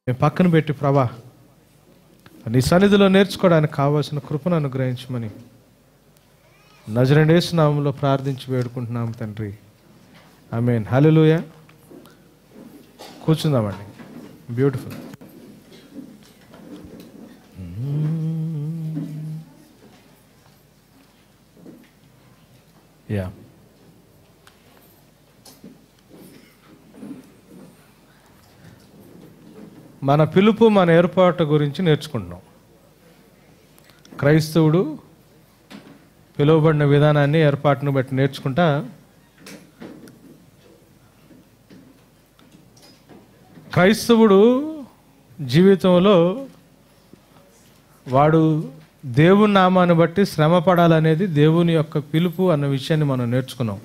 పక్కన పెట్టి ప్రభా నీ సన్నిధిలో నేర్చుకోవడానికి కావాల్సిన కృపను అనుగ్రహించమని నజరేయుని యేసు నామములో ప్రార్థించి వేడుకుంటున్నాము తండ్రి. ఆమేన్. హల్లెలూయా. కూర్చుందామండి. బ్యూటిఫుల్. యా మన పిలుపు, మన ఏర్పాటు గురించి నేర్చుకుంటున్నాం. క్రైస్తవుడు పిలువబడిన విధానాన్ని, ఏర్పాటును బట్టి నేర్చుకుంటా క్రైస్తవుడు జీవితంలో వాడు దేవుని నామాన్ని బట్టి శ్రమ పడాలనేది దేవుని యొక్క పిలుపు అన్న విషయాన్ని మనం నేర్చుకున్నాం.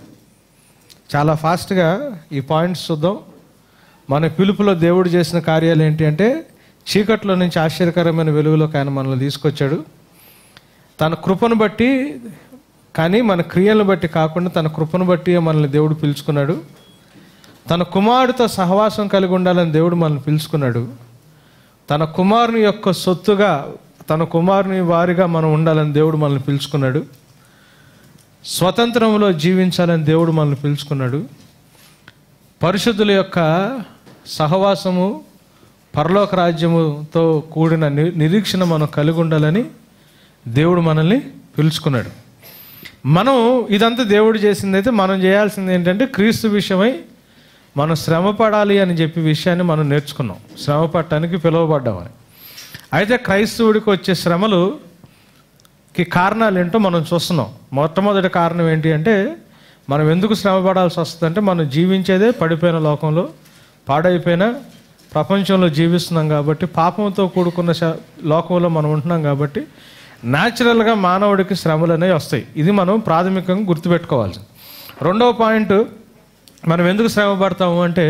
చాలా ఫాస్ట్గా ఈ పాయింట్స్ చూద్దాం. మన పిలుపులో దేవుడు చేసిన కార్యాలు ఏంటి అంటే, చీకట్లో నుంచి ఆశ్చర్యకరమైన వెలుగులోకి ఆయన మనల్ని తీసుకొచ్చాడు. తన కృపను బట్టి, కానీ మన క్రియలను బట్టి కాకుండా తన కృపను బట్టి మనల్ని దేవుడు పిలుచుకున్నాడు. తన కుమారుడితో సహవాసం కలిగి ఉండాలని దేవుడు మనల్ని పిలుచుకున్నాడు. తన కుమారుని యొక్క సొత్తుగా, తన కుమారుని వారిగా మనం ఉండాలని దేవుడు మనల్ని పిలుచుకున్నాడు. స్వతంత్రంలో జీవించాలని దేవుడు మనల్ని పిలుచుకున్నాడు. పరిశుద్ధుల యొక్క సహవాసము, పరలోక రాజ్యముతో కూడిన నిరీక్షణ మనం కలిగి ఉండాలని దేవుడు మనల్ని పిలుచుకున్నాడు. మనం ఇదంతా దేవుడు చేసిందైతే మనం చేయాల్సింది ఏంటంటే, క్రీస్తు విషయమై మనం శ్రమ పడాలి అని చెప్పి విషయాన్ని మనం నేర్చుకున్నాం. శ్రమ పడటానికి పిలువబడ్డామని. అయితే క్రైస్తవుడికి వచ్చే శ్రమలుకి కారణాలు ఏంటో మనం చూస్తున్నాం. మొట్టమొదటి కారణం ఏంటి అంటే, మనం ఎందుకు శ్రమ పడాల్సి వస్తుందంటే, మనం జీవించేదే పడిపోయిన లోకంలో, పాడైపోయిన ప్రపంచంలో జీవిస్తున్నాం కాబట్టి, పాపంతో కూడుకున్న లోకంలో మనం ఉంటున్నాం కాబట్టి న్యాచురల్గా మానవుడికి శ్రమలు అనేవి వస్తాయి. ఇది మనం ప్రాథమికంగా గుర్తుపెట్టుకోవాలి. రెండవ పాయింట్, మనం ఎందుకు శ్రమ పడతాము అంటే,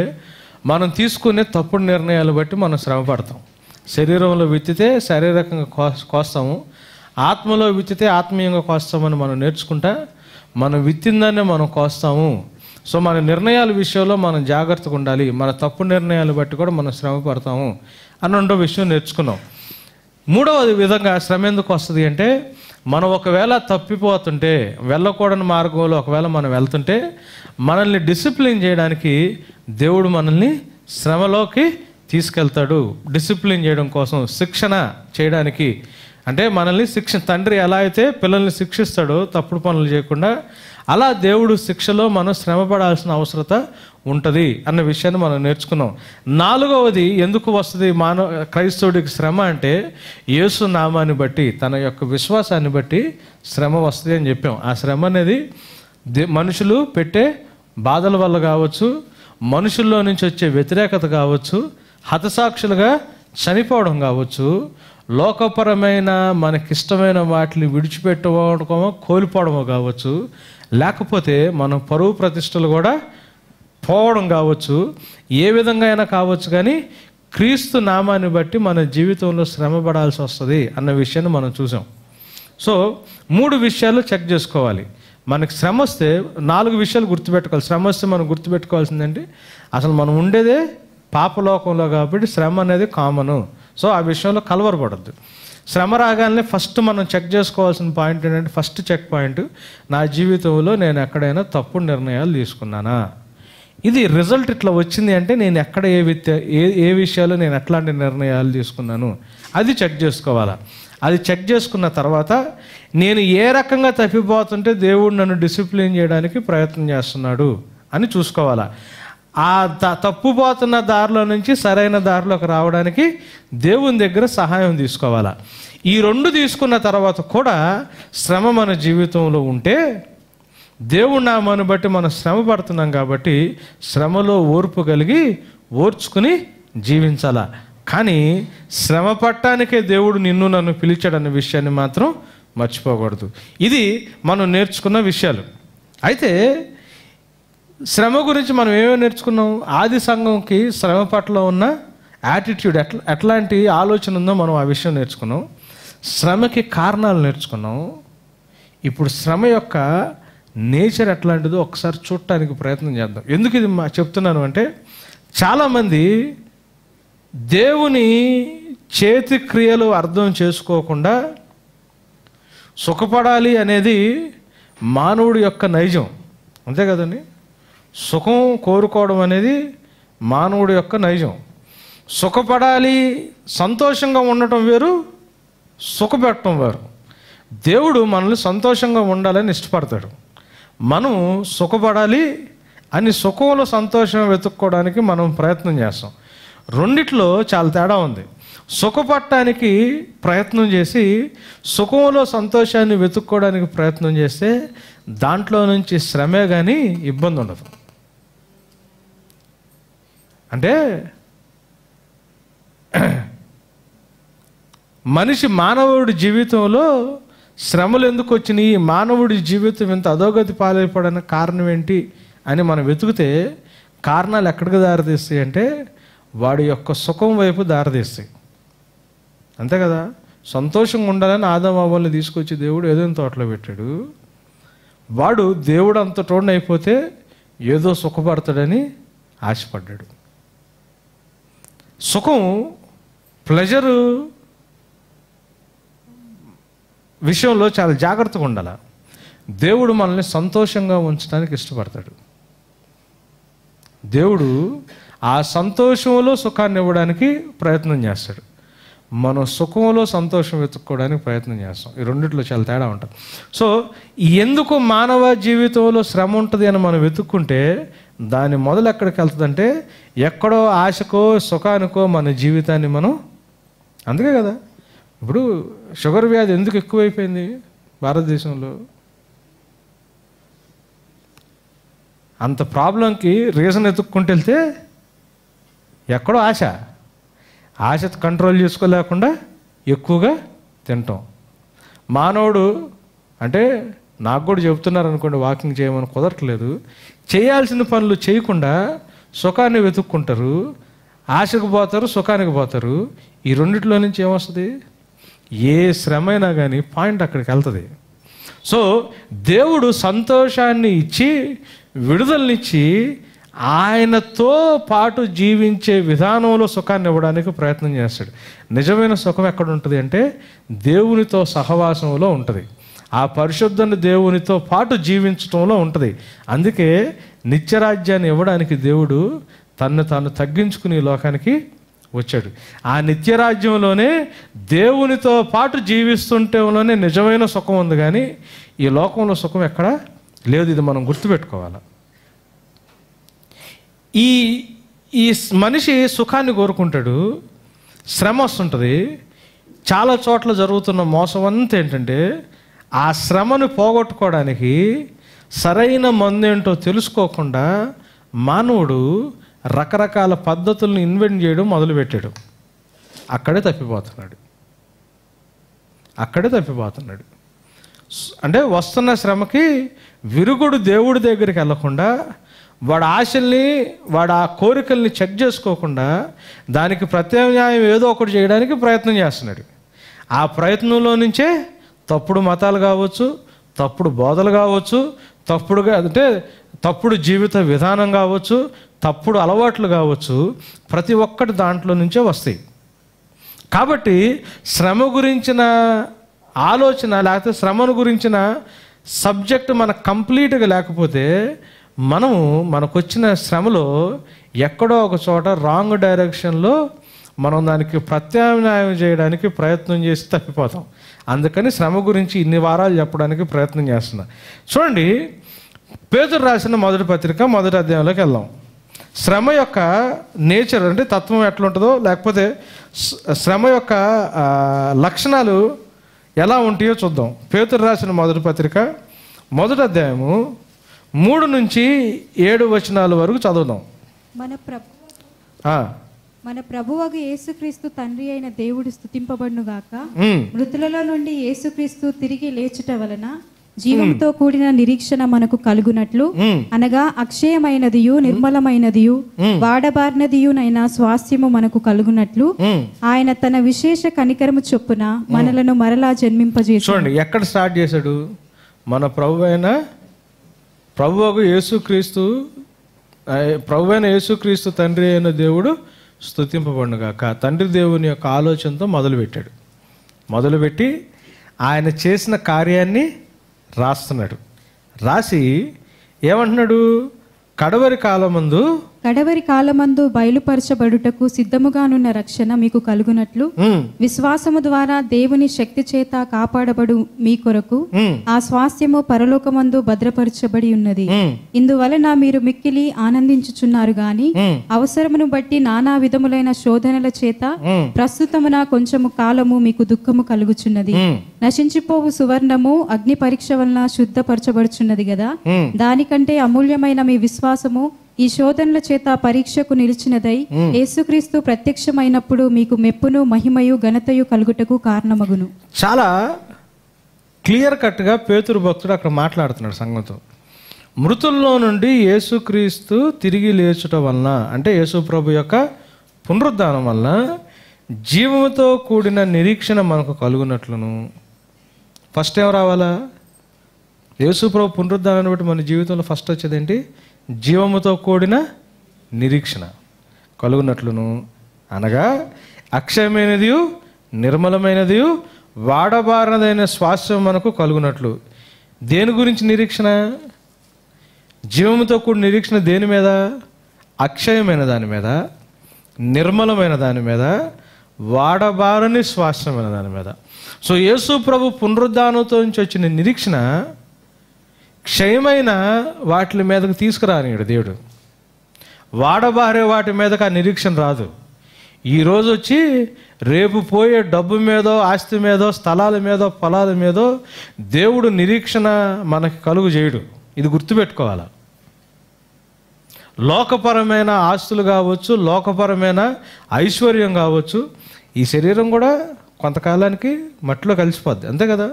మనం తీసుకునే తప్పుడు నిర్ణయాలు బట్టి మనం శ్రమ పడతాం. శరీరంలో విత్తితే శారీరకంగా కోస్తాము, ఆత్మలో విత్తితే ఆత్మీయంగా కోస్తామని మనం నేర్చుకుంటా మనం విత్తిందాన్ని మనం కోస్తాము. సో మన నిర్ణయాల విషయంలో మనం జాగ్రత్తగా ఉండాలి. మన తప్పు నిర్ణయాలు బట్టి కూడా మనం శ్రమ పడతాము అని రెండో విషయం నేర్చుకున్నాం. మూడవ విధంగా శ్రమ ఎందుకు వస్తుంది అంటే, మనం ఒకవేళ తప్పిపోతుంటే, వెళ్ళకూడని మార్గంలో ఒకవేళ మనం వెళ్తుంటే, మనల్ని డిసిప్లిన్ చేయడానికి దేవుడు మనల్ని శ్రమలోకి తీసుకెళ్తాడు. డిసిప్లిన్ చేయడం కోసం, శిక్షణ చేయడానికి. అంటే మనల్ని తండ్రి ఎలా అయితే పిల్లల్ని శిక్షిస్తాడో తప్పుడు పనులు చేయకుండా, అలా దేవుడు శిక్షలో మనం శ్రమ పడాల్సిన అవసరత ఉంటుంది అన్న విషయాన్ని మనం నేర్చుకున్నాం. నాలుగవది ఎందుకు వస్తుంది క్రైస్తవుడికి శ్రమ అంటే, యేసు నామాన్ని బట్టి, తన యొక్క విశ్వాసాన్ని బట్టి శ్రమ వస్తుంది అని చెప్పాం. ఆ శ్రమ అనేది మనుషులు పెట్టే బాధల వల్ల కావచ్చు, మనుషుల్లో నుంచి వచ్చే వ్యతిరేకత కావచ్చు, హతసాక్షులుగా చనిపోవడం కావచ్చు, లోకపరమైన మనకిష్టమైన వాటిని విడిచిపెట్టుకోవడమో కోల్పోవడమో కావచ్చు, లేకపోతే మనం పరువు ప్రతిష్టలు కూడా పోవడం కావచ్చు, ఏ విధంగా అయినా కావచ్చు. కానీ క్రీస్తు నామాన్ని బట్టి మన జీవితంలో శ్రమ పడాల్సి వస్తుంది అన్న విషయాన్ని మనం చూసాం. సో 3 విషయాలు చెక్ చేసుకోవాలి. మనకి శ్రమ వస్తే 4 విషయాలు గుర్తుపెట్టుకోవాలి. శ్రమ వస్తే మనం గుర్తుపెట్టుకోవాల్సిందంటే, అసలు మనం ఉండేదే పాపలోకంలో కాబట్టి శ్రమ అనేది కామను. సో ఆ విషయంలో కలవరపడద్దు. శ్రమ రాగానే ఫస్ట్ మనం చెక్ చేసుకోవాల్సిన పాయింట్ ఏంటంటే, ఫస్ట్ చెక్ పాయింట్, నా జీవితంలో నేను ఎక్కడైనా తప్పుడు నిర్ణయాలు తీసుకున్నానా? ఇది రిజల్ట్ ఇట్లా వచ్చింది అంటే, నేను ఎక్కడ ఏ విషయాల్లో నేను ఎట్లాంటి నిర్ణయాలు తీసుకున్నాను అది చెక్ చేసుకోవాలా. అది చెక్ చేసుకున్న తర్వాత, నేను ఏ రకంగా తప్పిపోతుంటే దేవుడు నన్ను డిసిప్లిన్ చేయడానికి ప్రయత్నం చేస్తున్నాడు అని చూసుకోవాలా. ఆ తప్పుపోతున్న దారిలో నుంచి సరైన దారిలోకి రావడానికి దేవుని దగ్గర సహాయం తీసుకోవాలా. ఈ 2 తీసుకున్న తర్వాత కూడా శ్రమ మన జీవితంలో ఉంటే, దేవుడి నామాన్ని బట్టి మనం శ్రమ పడుతున్నాం కాబట్టి శ్రమలో ఓర్పు కలిగి ఓర్చుకుని జీవించాలా. కానీ శ్రమ పడటానికే దేవుడు నిన్ను నన్ను పిలిచాడన్న విషయాన్ని మాత్రం మర్చిపోకూడదు. ఇది మనం నేర్చుకున్న విషయాలు. అయితే శ్రమ గురించి మనం ఏమేమి నేర్చుకున్నాం? ఆది సంఘంకి శ్రమ పట్ల ఉన్న యాటిట్యూడ్ ఎట్లాంటి ఆలోచన ఉందో మనం ఆ విషయం నేర్చుకున్నాం. శ్రమకి కారణాలు నేర్చుకున్నాం. ఇప్పుడు శ్రమ యొక్క నేచర్ ఎట్లాంటిదో ఒకసారి చూడటానికి ప్రయత్నం చేద్దాం. ఎందుకు ఇది చెప్తున్నాను అంటే, చాలామంది దేవుని చేతి క్రియలు అర్థం చేసుకోకుండా సుఖపడాలి అనేది మానవుడి యొక్క నైజం, అంతే కదండి. సుఖం కోరుకోవడం అనేది మానవుడి యొక్క నైజం. సుఖపడాలి, సంతోషంగా ఉండటం వేరు, సుఖపెట్టడం వేరు. దేవుడు మనల్ని సంతోషంగా ఉండాలని ఇష్టపడతాడు. మనం సుఖపడాలి అని సుఖంలో సంతోషం వెతుక్కోవడానికి మనం ప్రయత్నం చేస్తాం. రెండిట్లో చాలా తేడా ఉంది. సుఖపడటానికి ప్రయత్నం చేసి సుఖంలో సంతోషాన్ని వెతుక్కోవడానికి ప్రయత్నం చేస్తే దాంట్లో నుంచి శ్రమే కానీ ఇబ్బంది ఉండదు. అంటే మానవుడి జీవితంలో శ్రమలు ఎందుకు వచ్చినాయి, మానవుడి జీవితం ఇంత అధోగతి పాలైపోవడానికి కారణం ఏంటి అని మనం వెతికితే కారణాలు ఎక్కడికి దారితీస్తాయి అంటే వాడి యొక్క సుఖం వైపు దారితీస్తాయి, అంతే కదా. సంతోషంగా ఉండాలని ఆదాము అవ్వల్ని తీసుకొచ్చి దేవుడు ఏదైనా తోటలో పెట్టాడు. వాడు దేవుడు అంత టోన్ అయిపోతే ఏదో సుఖపడతాడని ఆశపడ్డాడు. సుఖం, ప్లెజరు విషయంలో చాలా జాగ్రత్తగా ఉండాలి. దేవుడు మనల్ని సంతోషంగా ఉంచడానికి ఇష్టపడతాడు. దేవుడు ఆ సంతోషంలో సుఖాన్ని ఇవ్వడానికి ప్రయత్నం చేస్తాడు. మనం సుఖంలో సంతోషం వెతుక్కోవడానికి ప్రయత్నం చేస్తాం. ఈ రెండిట్లో చాలా తేడా ఉంటుంది. సో ఎందుకు మానవ జీవితంలో శ్రమ ఉంటుంది అని మనం వెతుక్కుంటే దాని మొదలు ఎక్కడికి వెళ్తుందంటే ఎక్కడో ఆశకో సుఖానికో మన జీవితాన్ని మనం, అందుకే కదా ఇప్పుడు షుగర్ వ్యాధి ఎందుకు ఎక్కువైపోయింది భారతదేశంలో? అంత ప్రాబ్లంకి రీజన్ ఎత్తుక్కుంటూ వెళ్తే ఎక్కడో ఆశ కంట్రోల్ చేసుకోలేకుండా ఎక్కువగా తింటాం. మానవుడు అంటే నాకు కూడా చెబుతున్నారు అనుకోండి, వాకింగ్ చేయమని కుదరట్లేదు. చేయాల్సిన పనులు చేయకుండా సుఖాన్ని వెతుక్కుంటారు, ఆశకు పోతారు, సుఖానికి పోతారు. ఈ రెండిట్లో నుంచి ఏమొస్తుంది? ఏ శ్రమ అయినా కానీ పాయింట్ అక్కడికి వెళ్తుంది. సో దేవుడు సంతోషాన్ని ఇచ్చి విడుదలనిచ్చి ఆయనతో పాటు జీవించే విధానంలో సుఖాన్ని ఇవ్వడానికి ప్రయత్నం చేస్తాడు. నిజమైన సుఖం ఎక్కడ ఉంటుంది అంటే దేవునితో సహవాసంలో ఉంటుంది, ఆ పరిశుద్ధని దేవునితో పాటు జీవించడంలో ఉంటుంది. అందుకే నిత్యరాజ్యాన్ని ఇవ్వడానికి దేవుడు తన్ను తాను తగ్గించుకుని లోకానికి వచ్చాడు. ఆ నిత్యరాజ్యంలోనే దేవునితో పాటు జీవిస్తుంటేలోనే నిజమైన సుఖం ఉంది, కానీ ఈ లోకంలో సుఖం ఎక్కడ లేదు. ఇది మనం గుర్తుపెట్టుకోవాలి. ఈ మనిషి సుఖాన్ని కోరుకుంటాడు, శ్రమ వస్తుంటుంది. చాలా చోట్ల జరుగుతున్న మోసం అంతా ఏంటంటే ఆ శ్రమను పోగొట్టుకోవడానికి సరైన మందు ఏంటో తెలుసుకోకుండా మానవుడు రకరకాల పద్ధతులను ఇన్వెంట్ చేయడం మొదలుపెట్టాడు. అక్కడే తప్పిపోతున్నాడు. అంటే వస్తున్న శ్రమకి విరుగుడు దేవుడి దగ్గరికి వెళ్ళకుండా వాడు ఆశల్ని, వాడు ఆ కోరికల్ని చెక్ చేసుకోకుండా దానికి ప్రత్యామ్నాయం ఏదో ఒకటి చేయడానికి ప్రయత్నం చేస్తున్నాడు. ఆ ప్రయత్నంలో నుంచే తప్పుడు మతాలు కావచ్చు, తప్పుడు బోధలు కావచ్చు, తప్పుడు జీవిత విధానం కావచ్చు, తప్పుడు అలవాట్లు కావచ్చు, ప్రతి ఒక్కటి దాంట్లో నుంచే వస్తాయి. కాబట్టి శ్రమ గురించిన ఆలోచన లేకపోతే శ్రమను గురించిన సబ్జెక్ట్ మనకు కంప్లీట్గా లేకపోతే మనకు వచ్చిన శ్రమలో ఎక్కడో ఒక చోట రాంగ్ డైరెక్షన్లో మనం దానికి ప్రత్యామ్నాయం చేయడానికి ప్రయత్నం చేసి తప్పిపోతాం. అందుకని శ్రమ గురించి ఇన్ని వారాలు చెప్పడానికి ప్రయత్నం చేస్తున్నా. చూడండి, పేతురు రాసిన మొదటి పత్రిక 1వ అధ్యాయంలోకి వెళ్దాం. శ్రమ యొక్క నేచర్ అంటే తత్వం ఎట్లుంటుందో, లేకపోతే శ్రమ యొక్క లక్షణాలు ఎలా ఉంటాయో చూద్దాం. పేతురు రాసిన మొదటి పత్రిక 1వ అధ్యాయము 3 నుంచి 7 వచనాల వరకు చదువుదాం. మన ప్రభువగు యేసుక్రీస్తు తండ్రి అయిన దేవుడు స్తుతింపబడును గాక. మృతులలో నుండి యేసుక్రీస్తు తిరిగి లేచుట వలన జీవంతో కూడిన నిరీక్షణ మనకు కలుగునట్లు, అనగా అక్షయమైనదియు నిర్మలమైనదియు వాడబారినదియునైన స్వాస్థ్యము మనకు కలుగునట్లు ఆయన తన విశేష కనికరము చొప్పున మనలను మరలా జన్మింపజేసాడు. చూడండి ఎక్కడ స్టార్ట్ చేశాడు? మన ప్రభువైన యేసుక్రీస్తు తండ్రి అయిన దేవుడు స్తుతింపబడునుగాక. తండ్రి దేవుని యొక్క ఆలోచనతో మొదలుపెట్టాడు. మొదలుపెట్టి ఆయన చేసిన కార్యాన్ని రాస్తున్నాడు. రాసి ఏమంటున్నాడు? కడవరి కాలమందు బయలుపరచబడుటకు సిద్ధముగానున్న రక్షణ మీకు కలుగునట్లు విశ్వాసము ద్వారా దేవుని శక్తి చేత కాపాడబడు మీ కొరకు ఆ స్వాస్థ్యము పరలోకమందు భద్రపరచబడి ఉన్నది. ఇందువలన మీరు మిక్కిలి ఆనందించుచున్నారు గాని అవసరమును బట్టి నానా విధములైన శోధనల చేత ప్రస్తుతమున కొంచెము కాలము మీకు దుఃఖము కలుగుచున్నది. నశించిపోవు సువర్ణము అగ్ని పరీక్ష వలన శుద్ధపరచబడుచున్నది గదా, దానికంటే అమూల్యమైన మీ విశ్వాసము ఈ శోధనల చేత పరీక్షకు నిలిచినదై యేసుక్రీస్తు ప్రత్యక్షమైనప్పుడు మీకు మెప్పును మహిమయు ఘనతయు కలుగుటకు కారణమగును. చాలా క్లియర్ కట్గా పేతురు భక్తుడు అక్కడ మాట్లాడుతున్నాడు సంఘంతో. మృతుల్లో నుండి యేసుక్రీస్తు తిరిగి లేచుట వలన, అంటే యేసు ప్రభు యొక్క పునరుద్ధానం వలన జీవముతో కూడిన నిరీక్షణ మనకు కలుగునట్లును. ఫస్ట్ ఏం రావాలా? యేసు ప్రభు పునరుద్ధానాన్ని బట్టి మన జీవితంలో ఫస్ట్ వచ్చేది ఏంటి? జీవముతో కూడిన నిరీక్షణ కలుగునట్లును, అనగా అక్షయమైనది నిర్మలమైనది వాడబారదైన స్వాస్థ్యం మనకు కలుగునట్లు. దేని గురించి నిరీక్షణ? జీవముతో కూడిన నిరీక్షణ దేని మీద? అక్షయమైన దాని మీద, నిర్మలమైన దాని మీద, వాడబారని స్వాస్థ్యమైన దాని మీద. సో యేసు ప్రభు పునరుద్ధానంతో నుంచి వచ్చిన నిరీక్షణ క్షయమైన వాటి మీదకు తీసుకురానిడు దేవుడు. వాడబారే వాటి మీదకి ఆ నిరీక్షణ రాదు. ఈరోజు వచ్చి రేపు పోయే డబ్బు మీదో, ఆస్తి మీదో, స్థలాల మీదో, పొలాల మీదో దేవుడు నిరీక్షణ మనకి కలుగు చేయడు. ఇది గుర్తుపెట్టుకోవాలి. లోకపరమైన ఆస్తులు కావచ్చు, లోకపరమైన ఐశ్వర్యం కావచ్చు, ఈ శరీరం కూడా కొంతకాలానికి మట్టిలో కలిసిపోద్ది, అంతే కదా.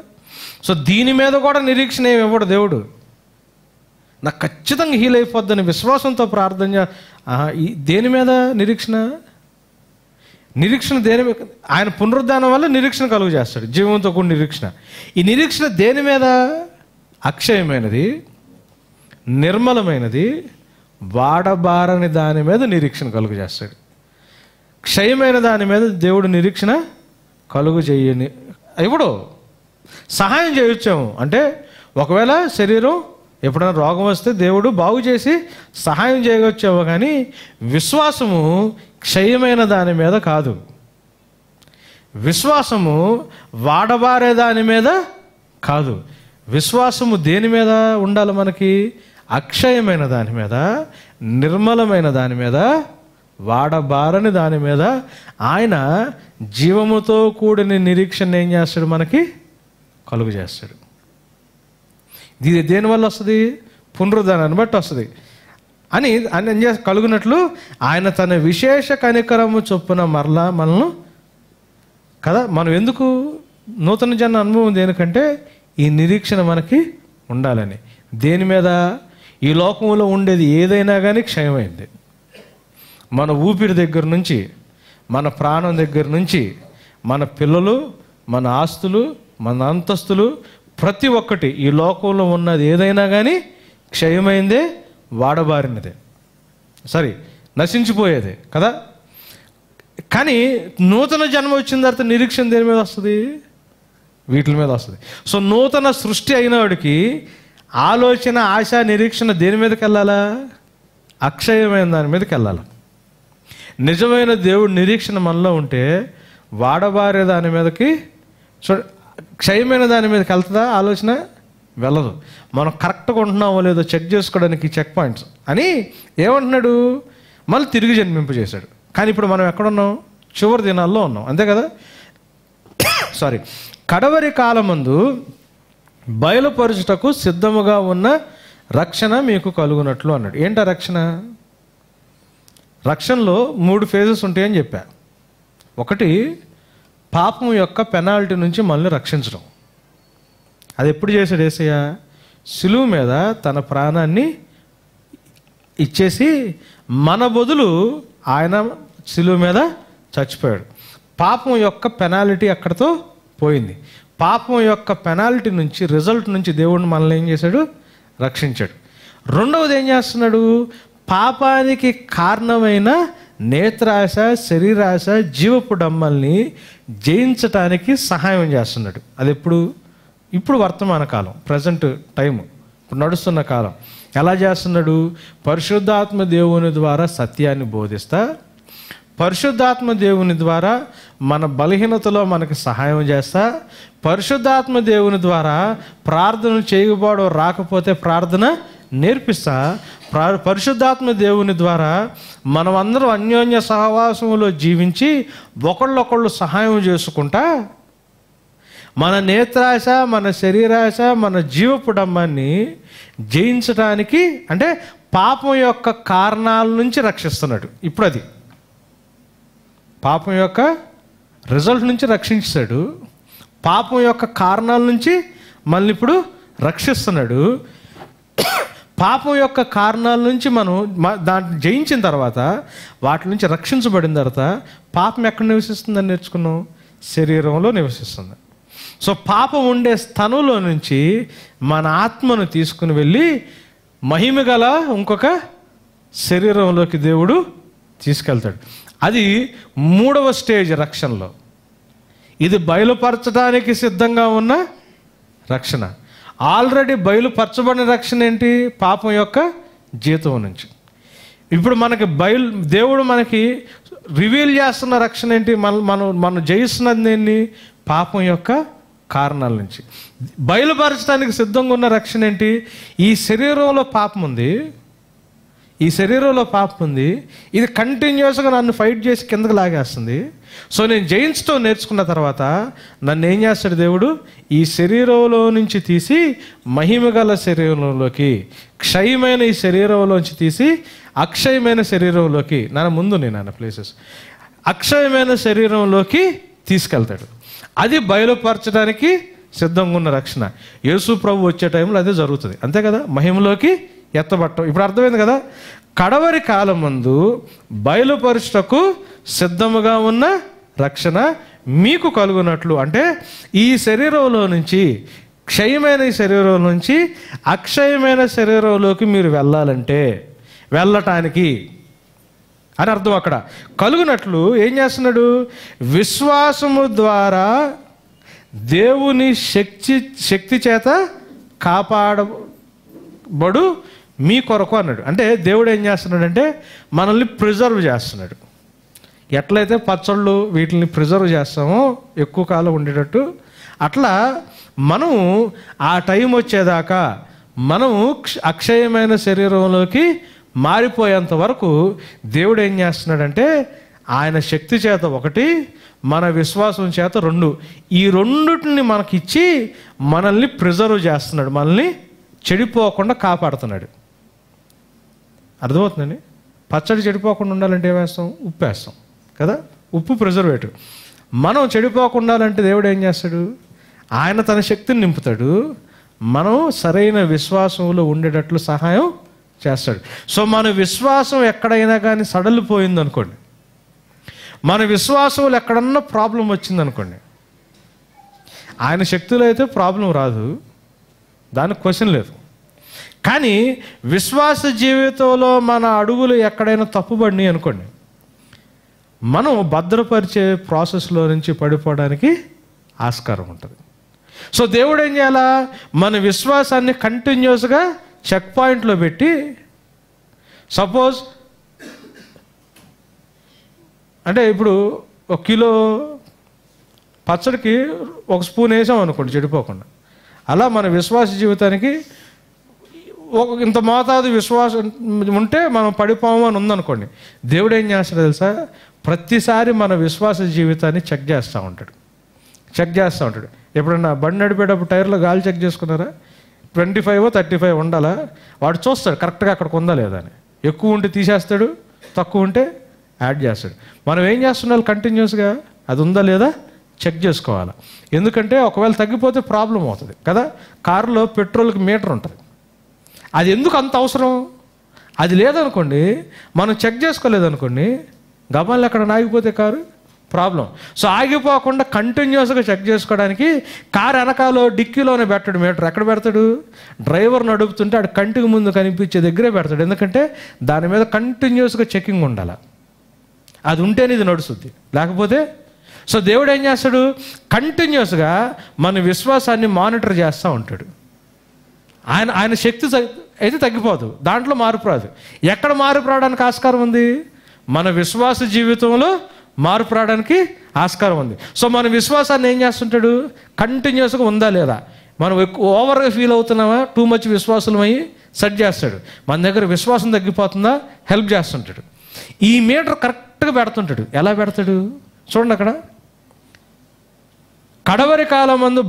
సో దీని మీద కూడా నిరీక్షణ ఏమి ఇవ్వడు దేవుడు. నాకు ఖచ్చితంగా హీల్ అయిపోద్దని విశ్వాసంతో ప్రార్థన. దేని మీద నిరీక్షణ? నిరీక్షణ దేని మీద? ఆయన పునరుద్ధానం వల్ల నిరీక్షణ కలుగు చేస్తాడు, జీవంతో కూడిన నిరీక్షణ. ఈ నిరీక్షణ దేని మీద? అక్షయమైనది, నిర్మలమైనది, వాడబారని దాని మీద నిరీక్షణ కలుగు చేస్తాడు. క్షయమైన దాని మీద దేవుడు నిరీక్షణ కలుగు చేయని ఇప్పుడు సహాయం చేయొచ్చాము. అంటే ఒకవేళ శరీరం ఎప్పుడైనా రోగం వస్తే దేవుడు బాగు చేసి సహాయం చేయవచ్చాము, కానీ విశ్వాసము క్షయమైన దాని మీద కాదు. విశ్వాసము వాడబారే దాని మీద కాదు. విశ్వాసము దేని మీద ఉండాలి మనకి? అక్షయమైన దాని మీద, నిర్మలమైన దాని మీద, వాడబారని దాని మీద. ఆయన జీవముతో కూడిన నిరీక్షణ ఏం చేస్తాడు? మనకి కలుగు చేస్తాడు. ఇది దేనివల్ల వస్తుంది? పునరుద్ధానాన్ని బట్టి వస్తుంది అని ఏం చేసి కలుగునట్లు ఆయన తన విశేష కనికరము చొప్పున మరలా మనల్ని కదా. మనం ఎందుకు నూతన జన్మ అనుభవం దేనికంటే ఈ నిరీక్షణ మనకి ఉండాలని. దేని మీద? ఈ లోకంలో ఉండేది ఏదైనా కానీ క్షయమైంది. మన ఊపిరి దగ్గర నుంచి, మన ప్రాణం దగ్గర నుంచి, మన పిల్లలు, మన ఆస్తులు, మన అంతస్తులు, ప్రతి ఒక్కటి ఈ లోకంలో ఉన్నది ఏదైనా కానీ క్షయమైందే, వాడబారినదే, నశించిపోయేదే కదా. కానీ నూతన జన్మ వచ్చిన తర్వాత నిరీక్షణ దేని మీద వస్తుంది? వీటి మీద వస్తుంది. సో నూతన సృష్టి అయిన వాడికి ఆలోచన, ఆశ, నిరీక్షణ దేని మీదకి వెళ్ళాలా? అక్షయమైన దాని మీదకి వెళ్ళాలి. నిజమైన దేవుడు నిరీక్షణ మనలో ఉంటే వాడబారే దాని మీదకి, క్షయమైన దాని మీదకి వెళ్తుందా ఆలోచన? వెళ్ళదు. మనం కరెక్ట్గా ఉంటున్నామో లేదో చెక్ చేసుకోవడానికి చెక్ పాయింట్స్ అని ఏమంటున్నాడు? మళ్ళీ తిరిగి జన్మింపజేశాడు. కానీ ఇప్పుడు మనం ఎక్కడున్నాం? చివరి దినాల్లో ఉన్నాం, అంతే కదా. కడవరి కాలమందు బయలుపరచుటకు సిద్ధముగా ఉన్న రక్షణ మీకు కలుగునట్లు అన్నాడు. ఏంటా రక్షణ? రక్షణలో 3 ఫేజెస్ ఉంటాయని చెప్పా. ఒకటి, పాపం యొక్క పెనాల్టీ నుంచి మనల్ని రక్షించడం. అది ఎప్పుడు చేశాడు యేసయ్య? సిలువ మీద తన ప్రాణాన్ని ఇచ్చేసి మన బదులు ఆయన సిలువ మీద చచ్చిపోయాడు. పాపం యొక్క పెనాల్టీ అక్కడితో పోయింది. పాపం యొక్క పెనాల్టీ నుంచి, రిజల్ట్ నుంచి దేవుడిని మనల్ని ఏం చేశాడు? రక్షించాడు. రెండవది ఏం చేస్తున్నాడు? పాపానికి కారణమైన నేత్రాశ, శరీరాశ, జీవపు డమ్మల్ని జయించటానికి సహాయం చేస్తున్నాడు. అది ఇప్పుడు వర్తమాన కాలం, ప్రజెంట్ టైము, ఇప్పుడు నడుస్తున్న కాలం. ఎలా చేస్తున్నాడు? పరిశుద్ధాత్మ దేవుని ద్వారా సత్యాన్ని బోధిస్తా, పరిశుద్ధాత్మ దేవుని ద్వారా మన బలహీనతలో మనకు సహాయం చేస్తా, పరిశుద్ధాత్మ దేవుని ద్వారా ప్రార్థన చేయబోవడం రాకపోతే ప్రార్థన నేర్పిస్తా, పరిశుద్ధాత్మ దేవుని ద్వారా మనమందరం అన్యోన్య సహవాసంలో జీవించి ఒకళ్ళొకళ్ళు సహాయం చేసుకుంటా మన నేత్రాశ, మన శరీరాశ, మన జీవపు డమ్మాన్ని జయించడానికి, అంటే పాపం యొక్క కారణాల నుంచి రక్షిస్తున్నాడు. ఇప్పుడు అది పాపం యొక్క రిజల్ట్ నుంచి రక్షించాడు, పాపం యొక్క కారణాల నుంచి మళ్ళీ ఇప్పుడు రక్షిస్తున్నాడు. పాపం యొక్క కారణాల నుంచి మనం దాన్ని జయించిన తర్వాత, వాటి నుంచి రక్షించబడిన తర్వాత పాపం ఎక్కడ నివసిస్తుందని నేర్చుకున్నాం? శరీరంలో నివసిస్తుంది. సో పాపం ఉండే స్థలంలో నుంచి మన ఆత్మను తీసుకుని వెళ్ళి మహిమ గల ఇంకొక శరీరంలోకి దేవుడు తీసుకెళ్తాడు. అది 3వ స్టేజ్ రక్షణలో. ఇది బయలుపరచడానికి సిద్ధంగా ఉన్న రక్షణ. ఆల్రెడీ బయలుపరచబడిన రక్షణ ఏంటి? పాపం యొక్క జీతం నుంచి. ఇప్పుడు మనకి దేవుడు మనకి రివీల్ చేస్తున్న రక్షణ ఏంటి? మనం జయిస్తున్నది ఏంటి? పాపం యొక్క కారణాల నుంచి. బయలుపరచడానికి సిద్ధంగా ఉన్న రక్షణ ఏంటి? ఈ శరీరంలో పాపం ఉంది, ఈ శరీరంలో పాపం ఉంది, ఇది కంటిన్యూస్గా నన్ను ఫైట్ చేసి కిందకు లాగేస్తుంది. సో నేను జయించడం నేర్చుకున్న తర్వాత నన్ను ఏం చేస్తాడు దేవుడు? ఈ శరీరంలో నుంచి తీసి మహిమగల శరీరంలోకి, క్షయమైన ఈ శరీరంలోంచి తీసి అక్షయమైన శరీరంలోకి, నాన్న ప్లేసెస్ అక్షయమైన శరీరంలోకి తీసుకెళ్తాడు. అది బయలుపరచడానికి సిద్ధంగా ఉన్న రక్షణ. యేసు ప్రభు వచ్చే టైంలో అదే జరుగుతుంది, అంతే కదా? మహిమలోకి ఎత్తబట్టం. ఇప్పుడు అర్థమైంది కదా? కడవరి కాలం మందు బయలుపరచుటకు సిద్ధముగా ఉన్న రక్షణ మీకు కలుగునట్లు, అంటే ఈ శరీరంలో నుంచి, క్షయమైన ఈ శరీరం నుంచి అక్షయమైన శరీరంలోకి మీరు వెళ్ళాలంటే, వెళ్ళటానికి అని అర్థం. అక్కడ కలుగునట్లు ఏం చేస్తున్నాడు? విశ్వాసము ద్వారా దేవుని శక్తి చేత కాపాడబడు మీ కొరకు అన్నాడు. అంటే దేవుడు ఏం చేస్తున్నాడంటే మనల్ని ప్రిజర్వ్ చేస్తున్నాడు. ఎట్లయితే పచ్చళ్ళు వీటిని ప్రిజర్వ్ చేస్తామో ఎక్కువ కాలం ఉండేటట్టు, అట్లా మనం ఆ టైం వచ్చేదాకా మనము అక్షయమైన శరీరంలోకి మారిపోయేంత వరకు దేవుడు ఏం చేస్తున్నాడంటే ఆయన శక్తి చేత 1, మన విశ్వాసం చేత 2, ఈ రెండుటిని మనకిచ్చి మనల్ని ప్రిజర్వ్ చేస్తున్నాడు, మనల్ని చెడిపోకుండా కాపాడుతున్నాడు. అర్థమవుతుందండి? పచ్చడి చెడిపోకుండా ఉండాలంటే ఏం వేస్తాం? ఉప్పు వేస్తాం కదా? ఉప్పు ప్రిజర్వేటివ్. మనం చెడిపోకుండా ఉండాలంటే దేవుడు ఏం చేస్తాడు? ఆయన తన శక్తిని నింపుతాడు, మనం సరైన విశ్వాసంలో ఉండేటట్లు సహాయం చేస్తాడు. సో మన విశ్వాసం ఎక్కడైనా కానీ సడలిపోయింది అనుకోండి, మన విశ్వాసంలో ఎక్కడన్నా ప్రాబ్లం వచ్చిందనుకోండి, ఆయన శక్తిలో అయితే ప్రాబ్లం రాదు, దానికి క్వశ్చన్ లేదు. కానీ విశ్వాస జీవితంలో మన అడుగులు ఎక్కడైనా తప్పుబడినాయి అనుకోండి, మనం భద్రపరిచే ప్రాసెస్లో నుంచి పడిపోవడానికి ఆస్కారం ఉంటుంది. సో దేవుడు ఏం చేయాలా? మన విశ్వాసాన్ని కంటిన్యూస్గా చెక్ పాయింట్లో పెట్టి, సపోజ్ అంటే ఇప్పుడు 1 కిలో పచ్చడికి 1 స్పూన్ వేసాం అనుకోండి చెడిపోకుండా, అలా మన విశ్వాస జీవితానికి ఇంత మోతాదు విశ్వాసం ఉంటే మనం పడిపోము అని ఉందనుకోండి. దేవుడు ఏం చేస్తాడు తెలుసా? ప్రతిసారి మన విశ్వాస జీవితాన్ని చెక్ చేస్తూ ఉంటాడు. ఎప్పుడన్నా బండి నడిపేటప్పుడు టైర్లో గాలి చెక్ చేసుకున్నారా? 25 35 ఉండాలా? వాడు చూస్తాడు కరెక్ట్గా అక్కడికి ఉందా లేదా అని. ఎక్కువ ఉంటే తీసేస్తాడు, తక్కువ ఉంటే యాడ్ చేస్తాడు. మనం ఏం చేస్తున్నాం? కంటిన్యూస్గా అది ఉందా లేదా చెక్ చేసుకోవాలి. ఎందుకంటే ఒకవేళ తగ్గిపోతే ప్రాబ్లం అవుతుంది కదా. కారులో పెట్రోల్కి మీటర్ ఉంటుంది, అది ఎందుకు అంత అవసరం? అది లేదనుకోండి, మనం చెక్ చేసుకోలేదనుకోండి, గమనాలు ఎక్కడ ఆగిపోతే కారు ప్రాబ్లం. సో ఆగిపోకుండా కంటిన్యూస్గా చెక్ చేసుకోవడానికి కారు వెనకాలో డిక్కీలోనే పెట్టాడు మీటర్. ఎక్కడ పెడతాడు? డ్రైవర్ నడుపుతుంటే ఆడు కంటికి ముందు కనిపించే దగ్గరే పెడతాడు. ఎందుకంటే దాని మీద కంటిన్యూస్గా చెకింగ్ ఉండాలి. అది ఉంటేనే ఇది నడుస్తుంది, లేకపోతే. సో దేవుడు ఏం చేస్తాడు, కంటిన్యూస్గా మన విశ్వాసాన్ని మానిటర్ చేస్తూ ఉంటాడు. ఆయన శక్తి అయితే తగ్గిపోదు, దాంట్లో మార్పు రాదు. ఎక్కడ మార్పు రావడానికి ఆస్కారం ఉంది? మన విశ్వాస జీవితంలో మార్పు రావడానికి ఆస్కారం ఉంది. సో మన విశ్వాసాన్ని ఏం చేస్తుంటాడు, కంటిన్యూస్గా ఉందా లేదా, మనం ఎక్కువ ఓవర్గా ఫీల్ అవుతున్నామా, టూ మచ్ విశ్వాసులమయ్యి సెట్ చేస్తాడు. మన దగ్గర విశ్వాసం తగ్గిపోతుందా, హెల్ప్ చేస్తుంటాడు. ఈ మీటర్ కరెక్ట్గా పెడుతుంటాడు. ఎలా పెడతాడు చూడండి, అక్కడ కడవరి కాలమందు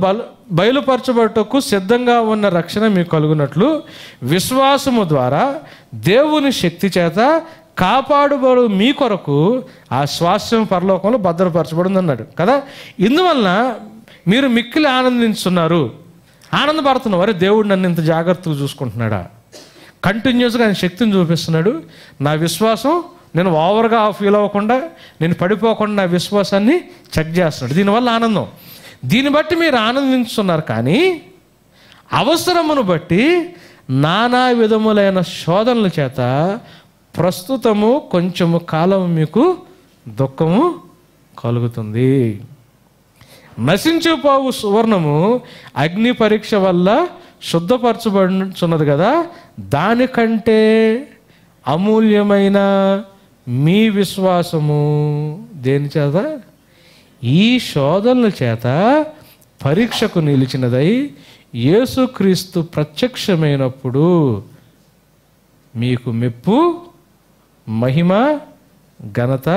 బయలుపరచబడుటకు సిద్ధంగా ఉన్న రక్షణ మీకు కలుగునట్లు విశ్వాసము ద్వారా దేవుని శక్తి చేత కాపాడుబడు మీ కొరకు ఆ స్వాస్థ్యం పరలోకంలో భద్రపరచబడింది అన్నాడు కదా. ఇందువలన మీరు మిక్కిలి ఆనందిస్తున్నారు, ఆనందపడుతున్నారు. అరే దేవుడు నన్ను ఇంత జాగ్రత్తగా చూసుకుంటున్నాడా, కంటిన్యూస్గా ఆయన శక్తిని చూపిస్తున్నాడు. నా విశ్వాసం నేను ఓవర్గా ఫీల్ అవ్వకుండా, నేను పడిపోకుండా నా విశ్వాసాన్ని చెక్ చేస్తున్నాడు. దీనివల్ల ఆనందం. దీన్ని బట్టి మీరు ఆనందిస్తున్నారు. కానీ అవసరమును బట్టి నానా విధములైన శోధనల చేత ప్రస్తుతము కొంచెము కాలం మీకు దుఃఖము కలుగుతుంది. నశించిపోవు సువర్ణము అగ్ని పరీక్ష వల్ల శుద్ధపరచబడుచున్నది కదా, దానికంటే అమూల్యమైన మీ విశ్వాసము దేని చేత, ఈ శోధనల చేత పరీక్షకు నిలిచినదై యేసుక్రీస్తు ప్రత్యక్షమైనప్పుడు మీకు మెప్పు, మహిమ, ఘనత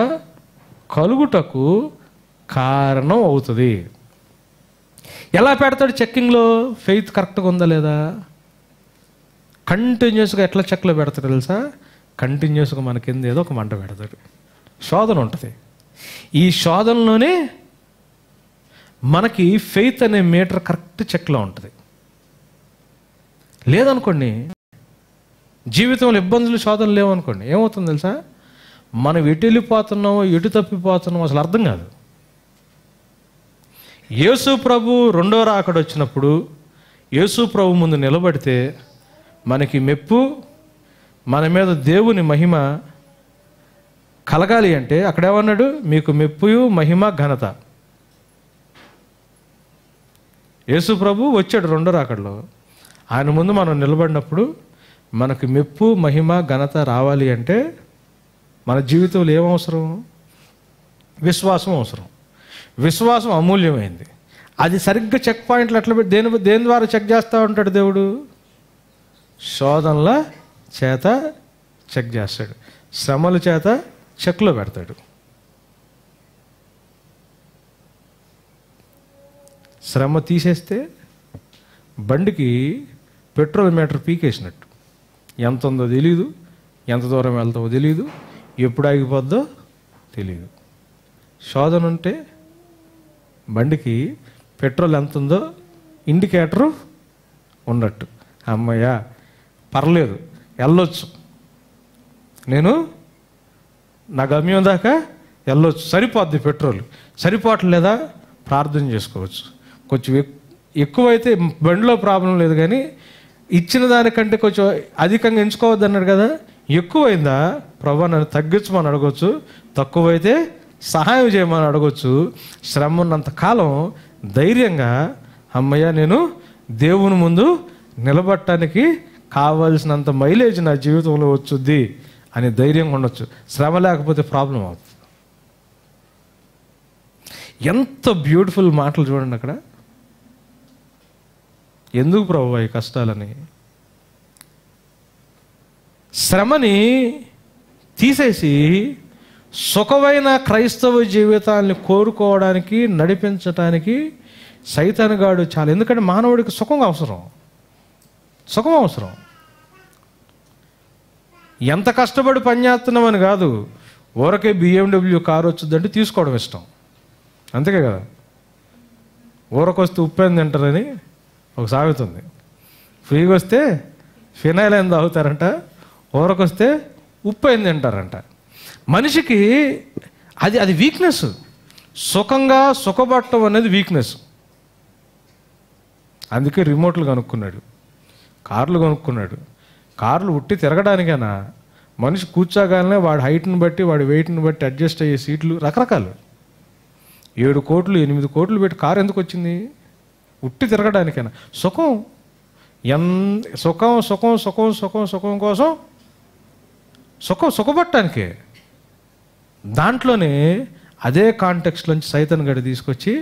కలుగుటకు కారణం అవుతుంది. ఎలా పెడతాడు చెక్కింగ్లో? ఫెయిత్ కరెక్ట్గా ఉందా లేదా? కంటిన్యూస్గా ఎట్లా చెక్లో పెడతాడు తెలుసా? కంటిన్యూస్గా మన కింద ఏదో ఒక మంట పెడతాడు. శోధన ఉంటుంది. ఈ శోధనలోనే మనకి ఫెయిత్ అనే మీటర్ కరెక్ట్ చెక్లో ఉంటుంది. లేదనుకోండి, జీవితంలో ఇబ్బందులు శోధనలు లేవనుకోండి, ఏమవుతుంది తెలుసా? మనం ఎటు వెళ్ళిపోతున్నామో ఎటు తప్పిపోతున్నామో అసలు అర్థం కాదు. యేసు ప్రభు రెండో రాకడ వచ్చినప్పుడు యేసు ప్రభు ముందు నిలబడితే మనకి మెప్పు, మన మీద దేవుని మహిమ కలగాలి అంటే అక్కడేమన్నాడు? మీకు మెప్పు, మహిమ, ఘనత. యేసు ప్రభు వచ్చాడు రెండో రాకడలో. ఆయన ముందు మనం నిలబడినప్పుడు మనకు మెప్పు, మహిమ, ఘనత రావాలి అంటే మన జీవితంలో ఏమవసరం? విశ్వాసం అవసరం. విశ్వాసం అమూల్యమైంది. అది సరిగ్గా చెక్ పాయింట్లు ఎట్లా దేని ద్వారా చెక్ చేస్తూ ఉంటాడు దేవుడు? శోధనల చేత చెక్ చేస్తాడు, శ్రమల చేత చెక్లో పెడతాడు. శ్రమ తీసేస్తే బండికి పెట్రోల్ మీటర్ పీకేసినట్టు. ఎంత ఉందో తెలీదు, ఎంత దూరం వెళ్తావో తెలీదు, ఎప్పుడు ఆగిపోద్దో తెలీదు. శోధన ఉంటే బండికి పెట్రోల్ ఎంత ఉందో ఇండికేటరు ఉన్నట్టు. అమ్మయ్య పర్లేదు, వెళ్ళొచ్చు, నేను నా గమ్యం దాకా వెళ్ళొచ్చు, సరిపోద్ది పెట్రోల్. సరిపోవట్లేదా? ప్రార్థన చేసుకోవచ్చు. కొంచెం ఎక్కువైతే బండిలో ప్రాబ్లం లేదు, కానీ ఇచ్చిన దానికంటే కొంచెం అధికంగా ఎంచుకోవద్దు అన్నాడు కదా. ఎక్కువైందా? ప్రభా నన్ను తగ్గించమని అడగవచ్చు, తక్కువైతే సహాయం చేయమని అడగవచ్చు. శ్రమ ఉన్నంత కాలం ధైర్యంగా అమ్మయ్య నేను దేవుని ముందు నిలబడటానికి కావాల్సినంత మైలేజ్ నా జీవితంలో వచ్చుద్ది అని ధైర్యంగా ఉండొచ్చు. శ్రమ లేకపోతే ప్రాబ్లం అవుతుంది. ఎంత బ్యూటిఫుల్ మాటలు చూడండి అక్కడ. ఎందుకు ప్రభువా ఈ కష్టాలని? శ్రమని తీసేసి సుఖమైన క్రైస్తవ జీవితాన్ని కోరుకోవడానికి, నడిపించడానికి సైతానుగాడు చాలా. ఎందుకంటే మానవుడికి సుఖం అవసరం. ఎంత కష్టపడి పనిచేస్తున్నామని కాదు, ఊరకే BMW కారు వచ్చిందంటే తీసుకోవడం ఇష్టం, అంతేకే కదా. ఊరకొస్తే ఉప్పేం తింటారని ఒక సామెత ఉంది. ఫ్రీగా వస్తే ఫినాయిల్ ఏం తాగుతారంట, ఊరకొస్తే ఉప్పు ఏం తింటారంట. మనిషికి అది వీక్నెస్. సుఖంగా సుఖపడటం అనేది వీక్నెస్. అందుకే రిమోట్లు కొనుక్కున్నాడు, కార్లు కొనుక్కున్నాడు. కార్లు ఉట్టి తిరగడానికైనా మనిషి కూర్చోగానే వాడి హైట్ని బట్టి వాడి వెయిట్ని బట్టి అడ్జస్ట్ అయ్యే సీట్లు రకరకాలు. 7 కోట్లు 8 కోట్లు పెట్టి కారు ఎందుకు వచ్చింది? ఉట్టి తిరగడానికైనా. సుఖం సుఖం సుఖం సుఖం సుఖం సుఖం కోసం సుఖపట్టడానికే. దాంట్లోనే అదే కాంటెక్స్ట్లోంచి సైతాన్ గడి తీసుకొచ్చి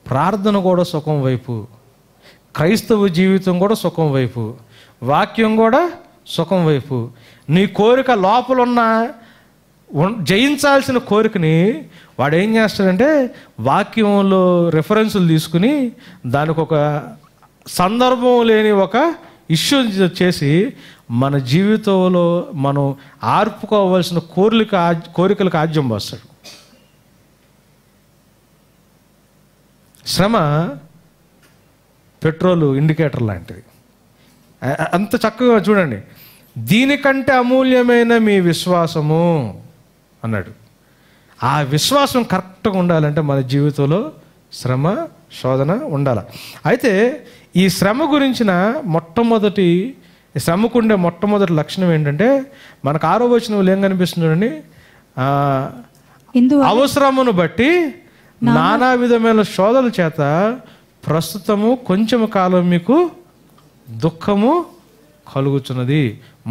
ప్రార్థన కూడా సుఖం వైపు, క్రైస్తవ జీవితం కూడా సుఖం వైపు, వాక్యం కూడా సుఖం వైపు. నీ కోరిక లోపలున్న జయించాల్సిన కోరికని వాడు ఏం చేస్తాడంటే వాక్యంలో రెఫరెన్సులు తీసుకుని దానికి ఒక సందర్భం లేని ఒక ఇష్యూ చేసి మన జీవితంలో మనం ఆర్పుకోవాల్సిన కోరికలకు ఆజ్యం పోస్తాడు. శ్రమ పెట్రోల్ ఇండికేటర్ లాంటిది. అంత చక్కగా చూడండి. దీనికంటే అమూల్యమైన మీ విశ్వాసము అన్నాడు. ఆ విశ్వాసం కరెక్ట్గా ఉండాలంటే మన జీవితంలో శ్రమ శోధన ఉండాలి. అయితే ఈ శ్రమ గురించిన శ్రమకుండే మొట్టమొదటి లక్షణం ఏంటంటే మనకు 6వ వచనంలో ఏం కనిపిస్తుంది చూడండి, అవసరమును బట్టి నానా విధమైన శోధల చేత ప్రస్తుతము కొంచెము కాలం మీకు దుఃఖము కలుగుతున్నది.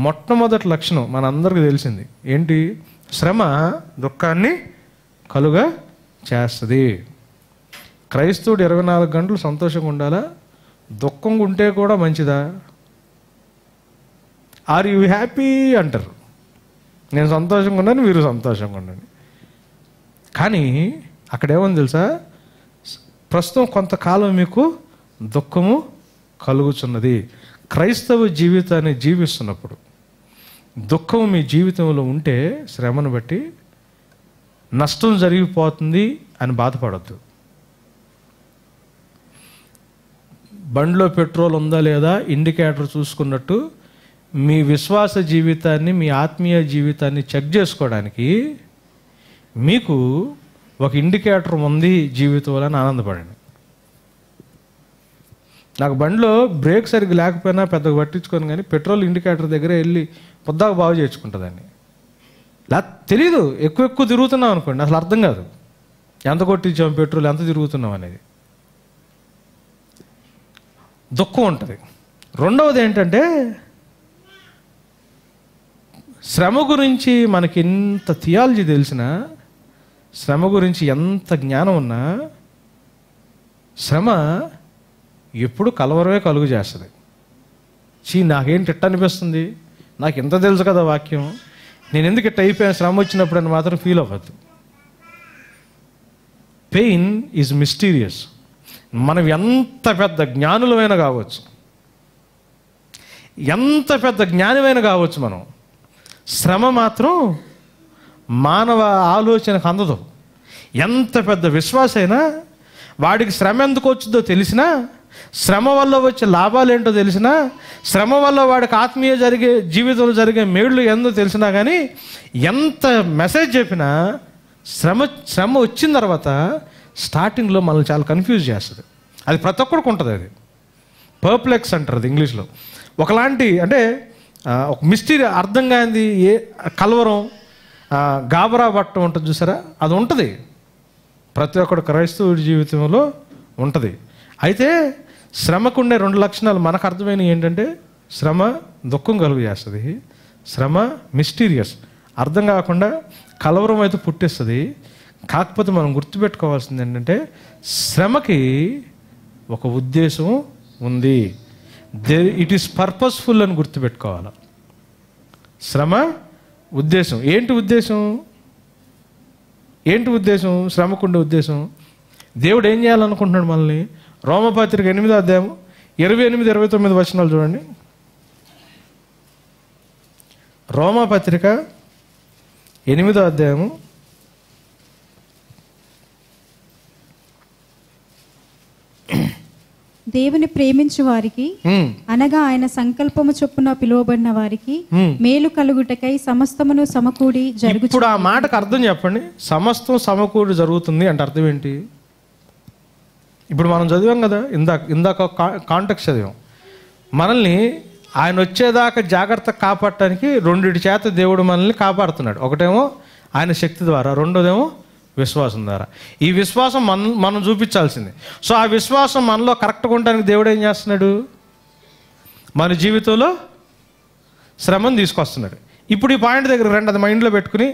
మొట్టమొదటి లక్షణం మనందరికీ తెలిసింది ఏంటి? శ్రమ దుఃఖాన్ని కలుగ చేస్తుంది. క్రైస్తవుడు 24 గంటలు సంతోషంగా ఉండాలా? దుఃఖంగా ఉంటే కూడా మంచిదా? ఆర్ యూ హ్యాపీ అంటారు. నేను సంతోషంగా ఉన్నాను, మీరు సంతోషంగా ఉండండి. కానీ అక్కడేమని తెలుసా? ప్రస్తుతం కొంతకాలం మీకు దుఃఖము కలుగుతున్నది. క్రైస్తవ జీవితాన్ని జీవిస్తున్నప్పుడు దుఃఖం మీ జీవితంలో ఉంటే శ్రమను బట్టి నష్టం జరిగిపోతుంది అని బాధపడద్దు. బండిలో పెట్రోల్ ఉందా లేదా ఇండికేటర్ చూసుకున్నట్టు మీ విశ్వాస జీవితాన్ని, మీ ఆత్మీయ జీవితాన్ని చెక్ చేసుకోవడానికి మీకు ఒక ఇండికేటర్ ఉంది జీవితంలో అని ఆనందపడండి. నాకు బండిలో బ్రేక్ సరిగ్గా లేకపోయినా పెద్దగా పట్టించుకొని, కానీ పెట్రోల్ ఇండికేటర్ దగ్గర వెళ్ళి పొద్దాక బాగు చేసుకుంటుందండి. తెలీదు, ఎక్కువ తిరుగుతున్నాం అనుకోండి, అసలు అర్థం కాదు ఎంత కొట్టించాం పెట్రోల్, ఎంత తిరుగుతున్నాం అనేది. దుఃఖం ఉంటుంది. రెండవది ఏంటంటే శ్రమ గురించి మనకి ఎంత థియాలజీ తెలిసినా, శ్రమ గురించి ఎంత జ్ఞానం ఉన్నా, శ్రమ ఎప్పుడు కలవరమే కలుగు చేస్తుంది. నాకేంటి ఇట్ట అనిపిస్తుంది, నాకు ఎంత తెలుసు కదా వాక్యం, నేను ఎందుకు ఇట్ట అయిపోయాను శ్రమ వచ్చినప్పుడు అని మాత్రం ఫీల్ అవ్వద్దు. Pain is mysterious. మనం ఎంత పెద్ద జ్ఞానులమైనా కావచ్చు, ఎంత పెద్ద జ్ఞానమైనా కావచ్చు, మనం శ్రమ మాత్రం మానవ ఆలోచనకు అందదు. ఎంత పెద్ద విశ్వాసైనా వాడికి శ్రమ ఎందుకు వచ్చిందో తెలిసినా, శ్రమ వల్ల వచ్చే లాభాలు ఏంటో తెలిసినా, శ్రమ వల్ల వాడికి ఆత్మీయ జీవితంలో జరిగే మేళ్ళు ఏందో తెలిసినా, కానీ ఎంత మెసేజ్ చెప్పినా శ్రమ వచ్చిన తర్వాత స్టార్టింగ్లో మనల్ని చాలా కన్ఫ్యూజ్ చేస్తుంది. అది ప్రతి ఒక్కరికి ఉంటుంది. అది పర్ప్లెక్స్ అంటారు అది ఇంగ్లీష్లో. ఒకలాంటి అంటే ఒక మిస్టరీ, అర్థం కానిది, కలవరం, గాబరా పట్టం ఉంటుంది చూసారా, అది ఉంటుంది ప్రతి ఒక్కడు క్రైస్తవుడి జీవితంలో ఉంటుంది. అయితే శ్రమకుండే 2 లక్షణాలు మనకు అర్థమైనవి ఏంటంటే, శ్రమ దుఃఖం కలుగు చేస్తుంది, శ్రమ మిస్టీరియస్, అర్థం కాకుండా కలవరం అయితే పుట్టిస్తుంది. కాకపోతే మనం గుర్తుపెట్టుకోవాల్సింది ఏంటంటే శ్రమకి ఒక ఉద్దేశం ఉంది. ఇట్ ఈస్ పర్పస్ఫుల్ అని గుర్తుపెట్టుకోవాలి. శ్రమ ఉద్దేశం ఏంటి? ఉద్దేశం శ్రమకుండే ఉద్దేశం. దేవుడు ఏం చేయాలనుకుంటున్నాడు మనల్ని? రోమపత్రిక 8వ అధ్యాయం 28-29 వచనాలు చూడండి. రోమపత్రిక 8వ అధ్యాయము 28 దేవుని ప్రేమించు వారికి, అనగా ఆయన సంకల్పము చొప్పున పిలువబడిన వారికి మేలు కలుగుటకై సమస్తమును సమకూడి జరుగుతుంది. ఇప్పుడు ఆ మాటకు అర్థం చెప్పండి. సమస్తం సమకూడి జరుగుతుంది అంటే అర్థం ఏంటి? ఇప్పుడు మనం చదివాం కదా, ఇందాక కాంటెక్స్ట్ చదివాం. మనల్ని ఆయన వచ్చేదాకా జాగ్రత్త కాపాడటానికి రెండిటి చేత దేవుడు మనల్ని కాపాడుతున్నాడు. ఒకటేమో ఆయన శక్తి ద్వారా, రెండోదేమో విశ్వాసం ద్వారా. ఈ విశ్వాసం మనం చూపించాల్సింది. సో ఆ విశ్వాసం మనలో కరెక్ట్గా ఉండడానికి దేవుడు ఏం చేస్తున్నాడు? మన జీవితంలో శ్రమను తీసుకొస్తున్నాడు. ఇప్పుడు ఈ పాయింట్ దగ్గర రండి, అది మైండ్లో పెట్టుకుని,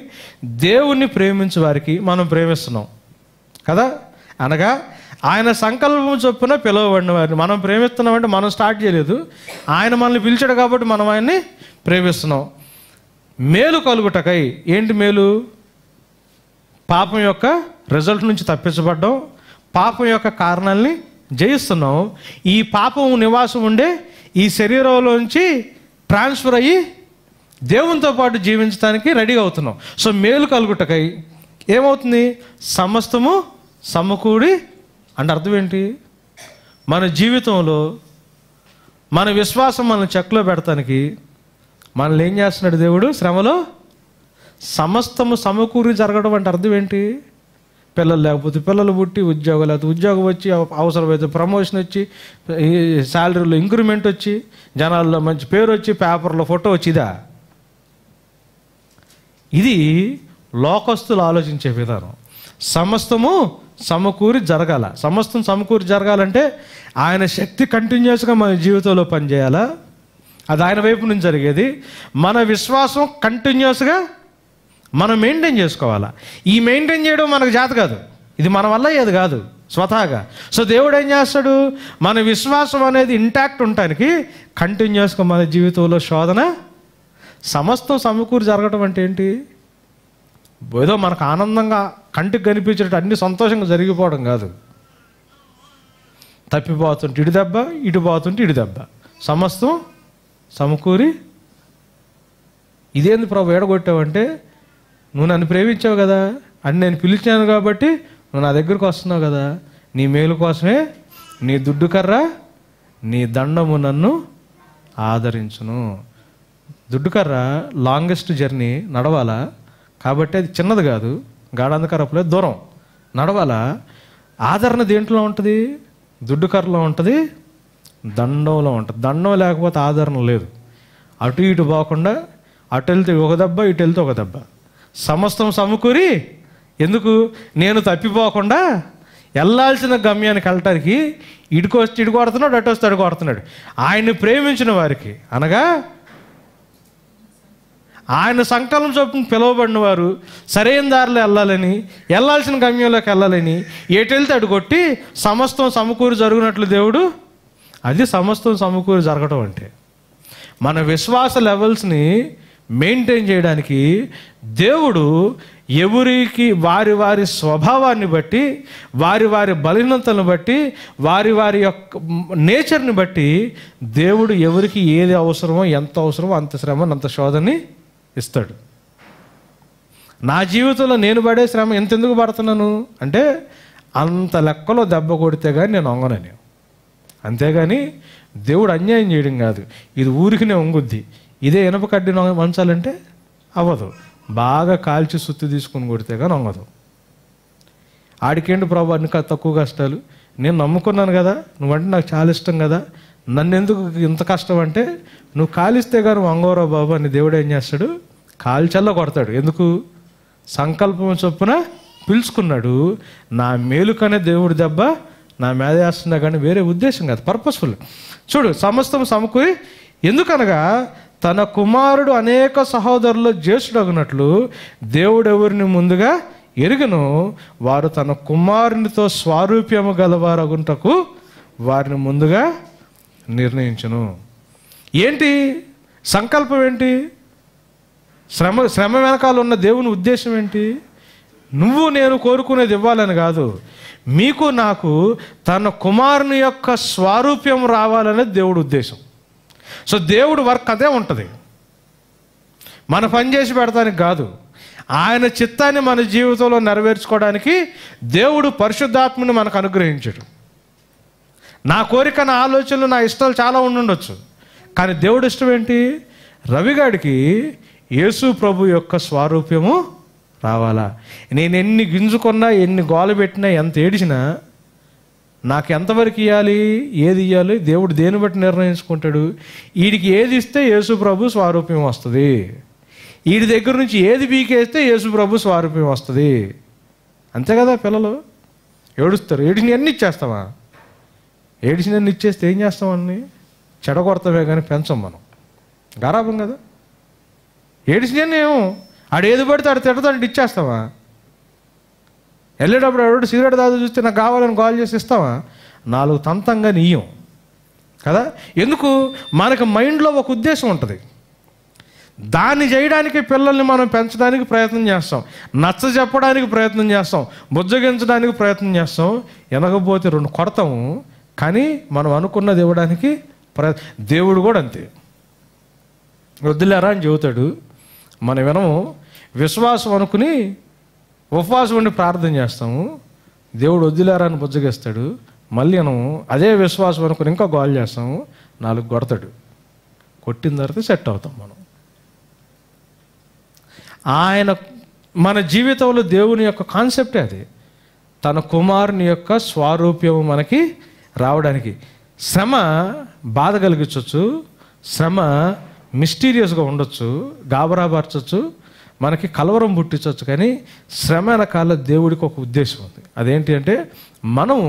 దేవుణ్ణి ప్రేమించే వారికి మనం ప్రేమిస్తున్నాం కదా, అనగా ఆయన సంకల్పం చొప్పున పిలువబడిన వారిని మనం ప్రేమిస్తున్నామంటే మనం స్టార్ట్ చేయలేదు, ఆయన మనల్ని పిలిచాడు కాబట్టి మనం ఆయన్ని ప్రేమిస్తున్నాం. మేలు కలుగుటకై, ఏంటి మేలు? పాపం యొక్క రిజల్ట్ నుంచి తప్పించబడ్డం, పాపం యొక్క కారణాలని జయిస్తున్నాం. ఈ పాపం నివాసం ఉండే ఈ శరీరంలోంచి ట్రాన్స్ఫర్ అయ్యి దేవునితో పాటు జీవించడానికి రెడీగా అవుతున్నాం. సో మేలు కలుగుటకై ఏమవుతుంది? సమస్తము సమకూడి, అంటే అర్థం ఏంటి? మన జీవితంలో మన విశ్వాసం మనల్ని చెక్లో పెడతానికి మనల్ని ఏం చేస్తున్నాడు దేవుడు? శ్రమలో సమస్తము సమకూరి జరగడం అంటే అర్థం ఏంటి? పిల్లలు లేకపోతే పిల్లలు పుట్టి, ఉద్యోగం లేకపోతే ఉద్యోగం వచ్చి, అవసరమైతే ప్రమోషన్ వచ్చి, శాలరీలో ఇంక్రిమెంట్ వచ్చి, జనాల్లో మంచి పేరు వచ్చి, పేపర్లో ఫోటో వచ్చి, ఇది లోకస్తులు ఆలోచించే విధానం. సమస్తము సమకూరి జరగాల. సమస్తం సమకూరి జరగాలంటే ఆయన శక్తి కంటిన్యూస్గా మన జీవితంలో పనిచేయాలా? అది ఆయన వైపు నుంచి జరిగేది. మన విశ్వాసం కంటిన్యూస్గా మనం మెయింటైన్ చేసుకోవాలా. ఈ మెయింటైన్ చేయడం మనకు చేత కాదు, ఇది మన వల్ల అయ్యేది కాదు స్వతహాగా. సో దేవుడు ఏం చేస్తాడు? మన విశ్వాసం అనేది ఇంటాక్ట్ ఉండటానికి కంటిన్యూస్గా మన జీవితంలో శోధన, సమస్తం సమకూరి జరగడం అంటే ఏంటి? ఏదో మనకు ఆనందంగా కంటికి కనిపించేటట్టు అన్ని సంతోషంగా జరిగిపోవడం కాదు. తప్పిపోతుంటే ఇటు దెబ్బ, ఇటు పోతుంటే ఇటు దెబ్బ, సమస్తం సమకూరి. ఇదేంది ప్రభు ఏడగొట్టావంటే, నువ్వు నన్ను ప్రేమించావు కదా, అని నేను పిలిచాను కాబట్టి నువ్వు నా దగ్గరకు వస్తున్నావు కదా, నీ మేలు కోసమే నీ దుడ్డు కర్ర, నీ దండము నన్ను ఆదరించును. దుడ్డు కర్ర లాంగెస్ట్ జర్నీ నడవాలా, కాబట్టి అది చిన్నది కాదు, గాఢాంధకారపులే దూరం నడవాలా. ఆదరణ దేంట్లో ఉంటుంది? దుడ్డు కర్రలో ఉంటుంది, దండంలో ఉంటుంది. దండం లేకపోతే ఆదరణ లేదు. అటు ఇటు పోకుండా, అటు వెళ్తే ఒక దెబ్బ, ఇటు వెళ్తే ఒక దెబ్బ, సమస్తం సమకూరి. ఎందుకు? నేను తప్పిపోకుండా వెళ్ళాల్సిన గమ్యానికి వెళ్ళటానికి ఇటుకు వచ్చి ఇటు కొడుతున్నాడు, అటు వస్తే అటు కొడుతున్నాడు. ఆయన్ని ప్రేమించిన వారికి, అనగా ఆయన సంకల్పం చొప్పున పిలువబడిన వారు సరైన దారిలో వెళ్ళాలని, వెళ్ళాల్సిన గమ్యంలోకి వెళ్ళాలని ఎటు వెళ్తే అటు కొట్టి సమస్తం సమకూరి జరుగునట్లు దేవుడు, అది సమస్తం సమకూరి జరగడం అంటే. మన విశ్వాస లెవెల్స్ని మెయింటైన్ చేయడానికి దేవుడు ఎవరికి వారి వారి స్వభావాన్ని బట్టి, వారి వారి బలహీనతలను బట్టి, వారి వారి యొక్క నేచర్ని బట్టి దేవుడు ఎవరికి ఏది అవసరమో, ఎంత అవసరమో అంత శ్రమ, అంత శోధని ఇస్తాడు. నా జీవితంలో నేను పడే శ్రమ ఎంతెందుకు పడుతున్నాను అంటే, అంత లెక్కలో దెబ్బ కొడితే కానీ నేను వంగనని. అంతేగాని దేవుడు అన్యాయం చేయడం కాదు. ఇది ఊరికినే వంగుద్ది. ఇదే ఇనప కడ్డీ వంచాలంటే అవ్వదు. బాగా కాల్చి సుత్తి తీసుకుని కొడితే కానీ వంగదు. ఆడికేంటి ప్రభు అన్ని తక్కువ కష్టాలు, నేను నమ్ముకున్నాను కదా, నువ్వంటే నాకు చాలా ఇష్టం కదా, నన్ను ఎందుకు ఇంత కష్టం అంటే, నువ్వు కాలిస్తే కానీ వంగోరా బాబు అని దేవుడు ఏం చేస్తాడు? కాల్చల్లో కొడతాడు. ఎందుకు? సంకల్పం చొప్పున పిలుచుకున్నాడు. నా మేలుకనే దేవుడి దెబ్బ నా మీద వేస్తున్నా కానీ వేరే ఉద్దేశం కాదు, పర్పస్ఫుల్. చూడు, సమస్తం సమకూరి. ఎందుకనగా తన కుమారుడు అనేక సహోదరులు జ్యేష్ఠుడగినట్లు దేవుడు ఎవరిని ముందుగా ఎరుగను, వారు తన కుమారునితో స్వారూప్యము గలవారగుంటకు వారిని ముందుగా నిర్ణయించును. ఏంటి సంకల్పం? ఏంటి శ్రమ వెనకాల ఉన్న దేవుని ఉద్దేశం ఏంటి? నువ్వు నేను కోరుకునేది ఇవ్వాలని కాదు, మీకు నాకు తన కుమారుని యొక్క స్వారూప్యం రావాలనేది దేవుడి ఉద్దేశం. సో దేవుడు వర్క్ అదే ఉంటుంది, మన పని చేసి పెడతానికి కాదు. ఆయన చిత్తాన్ని మన జీవితంలో నెరవేర్చుకోవడానికి దేవుడు పరిశుద్ధాత్మని మనకు అనుగ్రహించాడు. నా కోరిక, నా ఆలోచనలు, నా ఇష్టాలు చాలా ఉండుండొచ్చు, కానీ దేవుడు ఇష్టం ఏంటి? రవిగాడికి యేసు ప్రభు యొక్క స్వారూప్యము రావాలా. నేను ఎన్ని గింజుకున్నా, ఎన్ని గోల పెట్టినా, ఎంత ఏడిచినా నాకు ఎంతవరకు ఇవ్వాలి, ఏది ఇవ్వాలి దేవుడు దేని బట్టి నిర్ణయించుకుంటాడు. వీడికి ఏది ఇస్తే యేసు ప్రభు స్వారూప్యం వస్తుంది, వీడి దగ్గర నుంచి ఏది పీకేస్తే యేసు ప్రభు స్వారూప్యం వస్తుంది. అంతే కదా. పిల్లలు ఏడుస్తారు, ఏడిసినవన్నీ ఇచ్చేస్తామా? ఏడిసినవన్నీ ఇచ్చేస్తే ఏం చేస్తామని చెడగొడతామే కానీ పెంచం మనం. గారాబం కదా. ఏడిసినవన్నీ ఏమో ఆడు ఏది పడితే ఆడు తిడతాడు ఇచ్చేస్తామా? వెళ్ళేటప్పుడు ఎవడు సిగరెట్ దాదా చూస్తే నాకు కావాలని కాల్ చేసి ఇస్తామా? 4 తంతంగా నీయం కదా. ఎందుకు? మనకు మైండ్లో ఒక ఉద్దేశం ఉంటుంది, దాన్ని చేయడానికి పిల్లల్ని మనం పెంచడానికి ప్రయత్నం చేస్తాం, నచ్చ చెప్పడానికి ప్రయత్నం చేస్తాం, బుజ్జగించడానికి ప్రయత్నం చేస్తాం. ఎనకపోతే 2 కొడతాము, కానీ మనం అనుకున్నది ఇవ్వడానికి దేవుడు కూడా అంతే. వద్దులేరా అని చెబుతాడు, మనం వినము. విశ్వాసం అనుకుని ఉపవాసం ఉండి ప్రార్థన చేస్తాము, దేవుడు వద్దులేరా అని బుజ్జగిస్తాడు. మళ్ళీ మనం అదే విశ్వాసం అనుకుని ఇంకా గోల్ చేస్తాము, 4 కొడతాడు. కొట్టిన తర్వాత సెట్ అవుతాం మనం. ఆయన మన జీవితంలో దేవుని యొక్క కాన్సెప్టే అది. తన కుమారుని యొక్క స్వారూప్యము మనకి రావడానికి శ్రమ బాధ కలిగించవచ్చు, శ్రమ మిస్టీరియస్గా ఉండొచ్చు, గాబరాపరచవచ్చు, మనకి కలవరం పుట్టించవచ్చు. కానీ శ్రమ వెనకాల దేవుడికి ఒక ఉద్దేశం ఉంది. అదేంటి అంటే మనము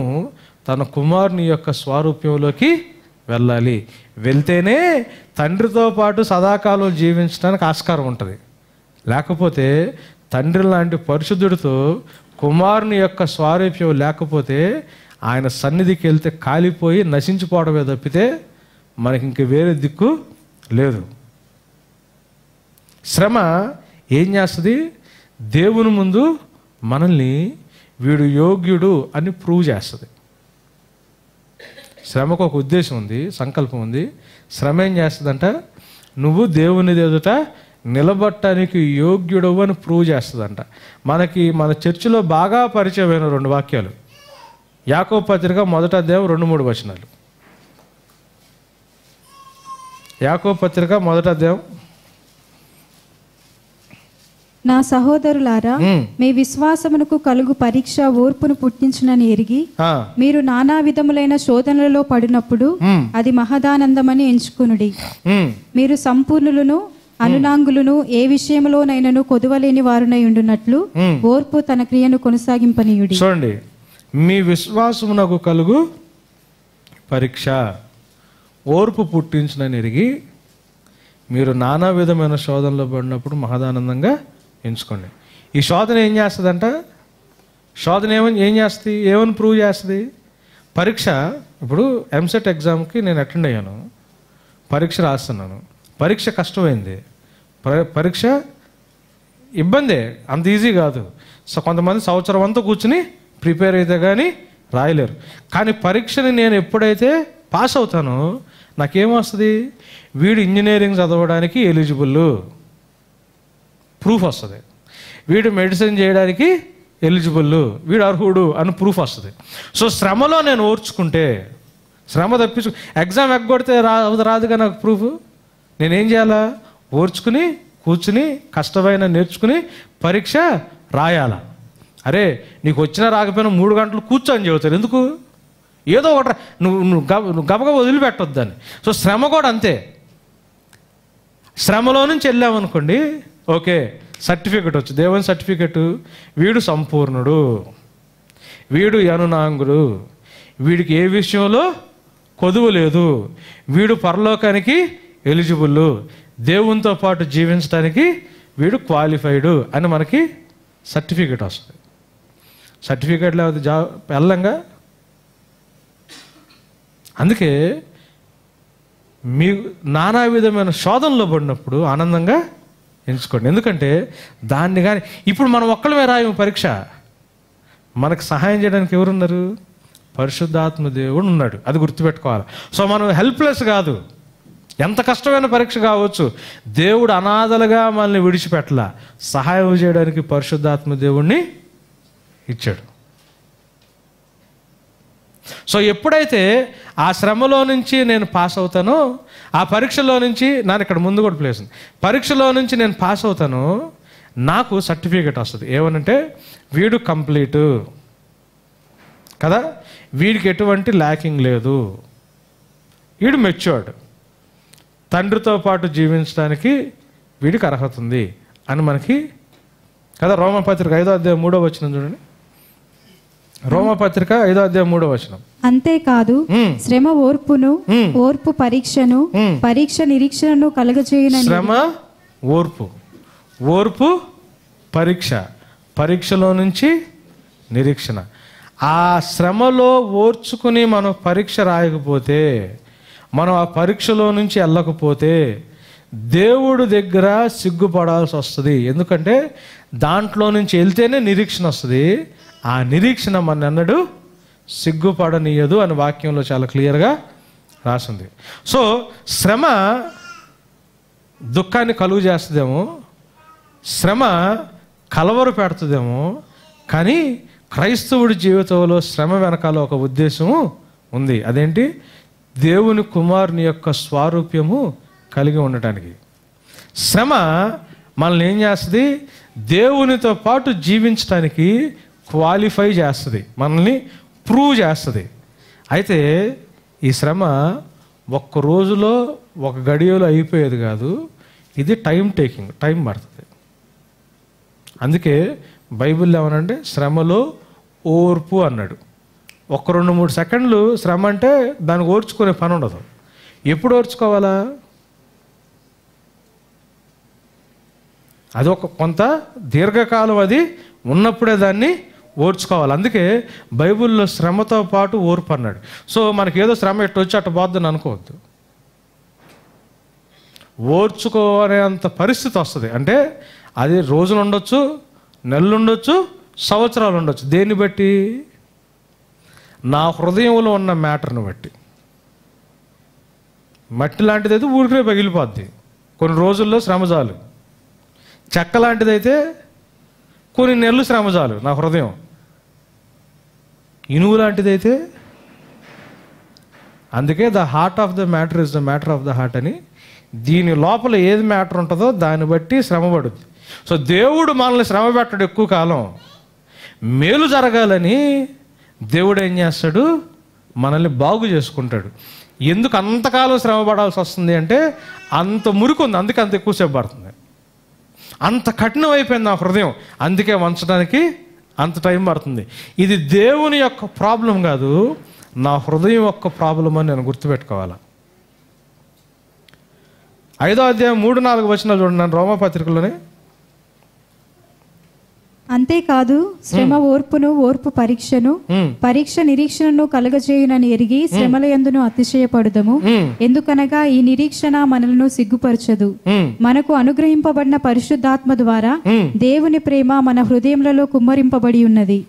తన కుమారుని యొక్క స్వారూప్యంలోకి వెళ్ళాలి. వెళ్తేనే తండ్రితో పాటు సదాకాలం జీవించడానికి ఆస్కారం ఉంటుంది. లేకపోతే తండ్రి లాంటి పరిశుద్ధుడితో కుమారుని యొక్క స్వారూప్యం లేకపోతే ఆయన సన్నిధికి వెళ్తే కాలిపోయి నశించిపోవడమే తప్పితే మనకి ఇంక వేరే దిక్కు లేదు. శ్రమ ఏం చేస్తుంది? దేవుని ముందు మనల్ని వీడు యోగ్యుడు అని ప్రూవ్ చేస్తుంది. శ్రమకు ఒక ఉద్దేశం ఉంది, సంకల్పం ఉంది. శ్రమ ఏం చేస్తుందంట? నువ్వు దేవుని ఎదుట నిలబట్టడానికి యోగ్యుడు అని ప్రూవ్ చేస్తుందంట. మనకి మన చర్చిలో బాగా పరిచయమైన 2 వాక్యాలు. యాకోబు పత్రిక 1వ అధ్యాయం 2-3 వచనాలు. యాకోబు పత్రిక 1వ అధ్యాయం. నా సహోదరులారా, మీ విశ్వాసమునకు కలుగు పరీక్ష ఓర్పును పుట్టించునని ఎరిగి మీరు నానా విధములైన శోధనలలో పడినప్పుడు అది మహదానందమని ఎంచుకునుడి. మీరు సంపూర్ణులను అనునాంగులను ఏ విషయంలోనైనను కొదువలేని వారునై ఉండునట్లు ఓర్పు తన క్రియను కొనసాగింపనీయుడి. చూడండి, మీ విశ్వాసమునకు కలుగు పరీక్ష ఓర్పు పుట్టించునని ఎరిగి మీరు నానా విధమైన శోధనలో పడినప్పుడు మహదానందంగా ఎంచుకోండి. ఈ శోధన ఏం చేస్తుందంట? శోధన ఏం చేస్తుంది? ఏమని ప్రూవ్ చేస్తుంది? పరీక్ష. ఇప్పుడు ఎంసెట్ ఎగ్జామ్కి నేను అటెండ్ అయ్యాను, పరీక్ష రాస్తున్నాను. పరీక్ష కష్టమైంది, పరీక్ష ఇబ్బందే, అంత ఈజీ కాదు. సో కొంతమంది సంవత్సరం అంతా కూర్చుని ప్రిపేర్ అయితే కానీ రాయలేరు. కానీ పరీక్షని నేను ఎప్పుడైతే పాస్ అవుతానో నాకేమొస్తుంది? వీడు ఇంజనీరింగ్ చదవడానికి ఎలిజిబుల్ ప్రూఫ్ వస్తుంది, వీడు మెడిసిన్ చేయడానికి ఎలిజిబుల్, వీడు అర్హుడు అని ప్రూఫ్ వస్తుంది. సో శ్రమలో నేను ఓర్చుకుంటే, శ్రమ తప్పించు ఎగ్జామ్ ఎగ్గొడితే రాదుగా నాకు ప్రూఫ్. నేనేం చేయాలా? ఓర్చుకుని కూర్చుని కష్టమైన నేర్చుకుని పరీక్ష రాయాలా. అరే నీకు వచ్చినా రాకపోయినా 3 గంటలు కూర్చొని చెబుతారు. ఎందుకు? ఏదో ఒకటి నువ్వు గబగబ వదిలిపెట్టొద్దు దాన్ని. సో శ్రమ కూడా అంతే. శ్రమలో నుంచి వెళ్ళామనుకోండి, ఓకే సర్టిఫికెట్ వచ్చు, దేవుని సర్టిఫికెట్. వీడు సంపూర్ణుడు, వీడు అనునాంగుడు, వీడికి ఏ విషయంలో కొదువు లేదు, వీడు పరలోకానికి ఎలిజిబుల్, దేవునితో పాటు జీవించడానికి వీడు క్వాలిఫైడు అని మనకి సర్టిఫికెట్ వస్తుంది. సర్టిఫికెట్ లేకపోతే వెళ్ళంగా. అందుకే మీ నానా విధమైన శోధనలో పడినప్పుడు ఆనందంగా ఎంచుకోండి. ఎందుకంటే దాన్ని కానీ ఇప్పుడు మనం ఒక్కళ్ళమే రాయము పరీక్ష, మనకు సహాయం చేయడానికి ఎవరున్నారు? పరిశుద్ధాత్మ దేవుడు ఉన్నాడు, అది గుర్తుపెట్టుకోవాలి. సో మనం హెల్ప్లెస్ కాదు. ఎంత కష్టమైన పరీక్ష కావచ్చు, దేవుడు అనాథలుగా మనల్ని విడిచిపెట్టలా, సహాయం చేయడానికి పరిశుద్ధాత్మ దేవుణ్ణి ఇచ్చాడు. సో ఎప్పుడైతే ఆ శ్రమలో నుంచి నేను పాస్ అవుతానో, ఆ పరీక్షలో నుంచి నాకు ఇక్కడ ముందు కూడా ప్లేస్ ఉంది, పరీక్షలో నుంచి నేను పాస్ అవుతానో నాకు సర్టిఫికేట్ వస్తుంది. ఏమనంటే వీడు కంప్లీటు కదా, వీడికి ఎటువంటి ల్యాకింగ్ లేదు, వీడు మెచ్యూర్డ్, తండ్రితో పాటు జీవించడానికి వీడికి అర్హత ఉంది అని మనకి కదా రోమపత్రిక 5వ అధ్యాయం 3వ వచనం చూడండి. రోమపత్రిక 5వ అధ్యాయం 3వ వచనం. అంతేకాదు శ్రమ ఓర్పును, ఓర్పు పరీక్షను, పరీక్ష నిరీక్షణను కలుగజేయునని. శ్రమ ఓర్పు, ఓర్పు పరీక్ష, పరీక్షలో నుంచి నిరీక్షణ. ఆ శ్రమలో ఓర్చుకుని మనం పరీక్ష రాయకపోతే, మనం ఆ పరీక్షలో నుంచి వెళ్ళకపోతే దేవుడి దగ్గర సిగ్గుపడాల్సి వస్తుంది. ఎందుకంటే దాంట్లో నుంచి వెళ్తేనే నిరీక్షణ వస్తుంది. ఆ నిరీక్షణ మన ఎన్నడూ సిగ్గుపడనీయదు అని వాక్యంలో చాలా క్లియర్గా రాసింది. సో శ్రమ దుఃఖాన్ని కలుగు చేస్తుందేమో, శ్రమ కలవరు పెడుతుందేమో, కానీ క్రైస్తవుడి జీవితంలో శ్రమ వెనకాల ఒక ఉద్దేశము ఉంది. అదేంటి? దేవుని కుమారుని యొక్క స్వారూప్యము కలిగి ఉండటానికి. శ్రమ మనల్ని ఏం చేస్తుంది? దేవునితో పాటు జీవించడానికి క్వాలిఫై చేస్తుంది, మనల్ని ప్రూవ్ చేస్తుంది. అయితే ఈ శ్రమ ఒక్క రోజులో ఒక గడియలో అయిపోయేది కాదు, ఇది టైం టేకింగ్, టైం పడుతుంది. అందుకే బైబిల్లో ఏమనంటే శ్రమలో ఓర్పు అన్నాడు. ఒక 2-3 సెకండ్లు శ్రమ అంటే దానికి ఓర్చుకునే పని ఉండదు. ఎప్పుడు ఓర్చుకోవాలా? అది ఒక కొంత దీర్ఘకాలం అది ఉన్నప్పుడే దాన్ని ఓర్చుకోవాలి. అందుకే బైబిల్లో శ్రమతో పాటు ఓర్పు అన్నాడు. సో మనకేదో శ్రమ ఎట్టు వచ్చి అట్ట పోద్దని అనుకోవద్దు. ఓర్చుకోనేంత పరిస్థితి వస్తుంది. అంటే అది రోజులు ఉండొచ్చు, నెలలు ఉండొచ్చు, సంవత్సరాలు ఉండొచ్చు. దేన్ని బట్టి? నా హృదయంలో ఉన్న మ్యాటర్ని బట్టి. మట్టి లాంటిదైతే ఊరికే పగిలిపోద్ది, కొన్ని రోజుల్లో శ్రమ చాలు. చెక్క లాంటిదైతే కొన్ని నెలలు శ్రమ చాలు నా హృదయం. ఇనువు లాంటిదైతే, అందుకే the heart of the matter is the matter of the heart అని. దీని లోపల ఏది మ్యాటర్ ఉంటుందో దాన్ని బట్టి శ్రమ పడుద్ది. సో దేవుడు మనల్ని శ్రమ పెట్టడు ఎక్కువ కాలం. మేలు జరగాలని దేవుడు ఏం చేస్తాడు? మనల్ని బాగు చేసుకుంటాడు. ఎందుకు అంతకాలం శ్రమ పడాల్సి వస్తుంది అంటే అంత మురికి ఉంది, అందుకే అంత ఎక్కువసేపు పడుతుంది. అంత కఠినం అయిపోయింది నా హృదయం, అందుకే వంచడానికి అంత టైం పడుతుంది. ఇది దేవుని యొక్క ప్రాబ్లం కాదు, నా హృదయం యొక్క ప్రాబ్లం అని నేను గుర్తుపెట్టుకోవాలి. 5వ అధ్యాయం 3-4 వచనాలు చూడండి రోమపత్రికలోనే. అంతేకాదు శ్రమ ఓర్పును, ఓర్పు పరీక్షను, పరీక్ష నిరీక్షణను కలగజేయునని ఎరిగి శ్రమల యందును అతిశయపడుదము. ఎందుకనగా ఈ నిరీక్షణ మనలను సిగ్గుపరచదు. మనకు అనుగ్రహింపబడిన పరిశుద్ధాత్మ ద్వారా దేవుని ప్రేమ మన హృదయములలో కుమ్మరింపబడి ఉన్నది.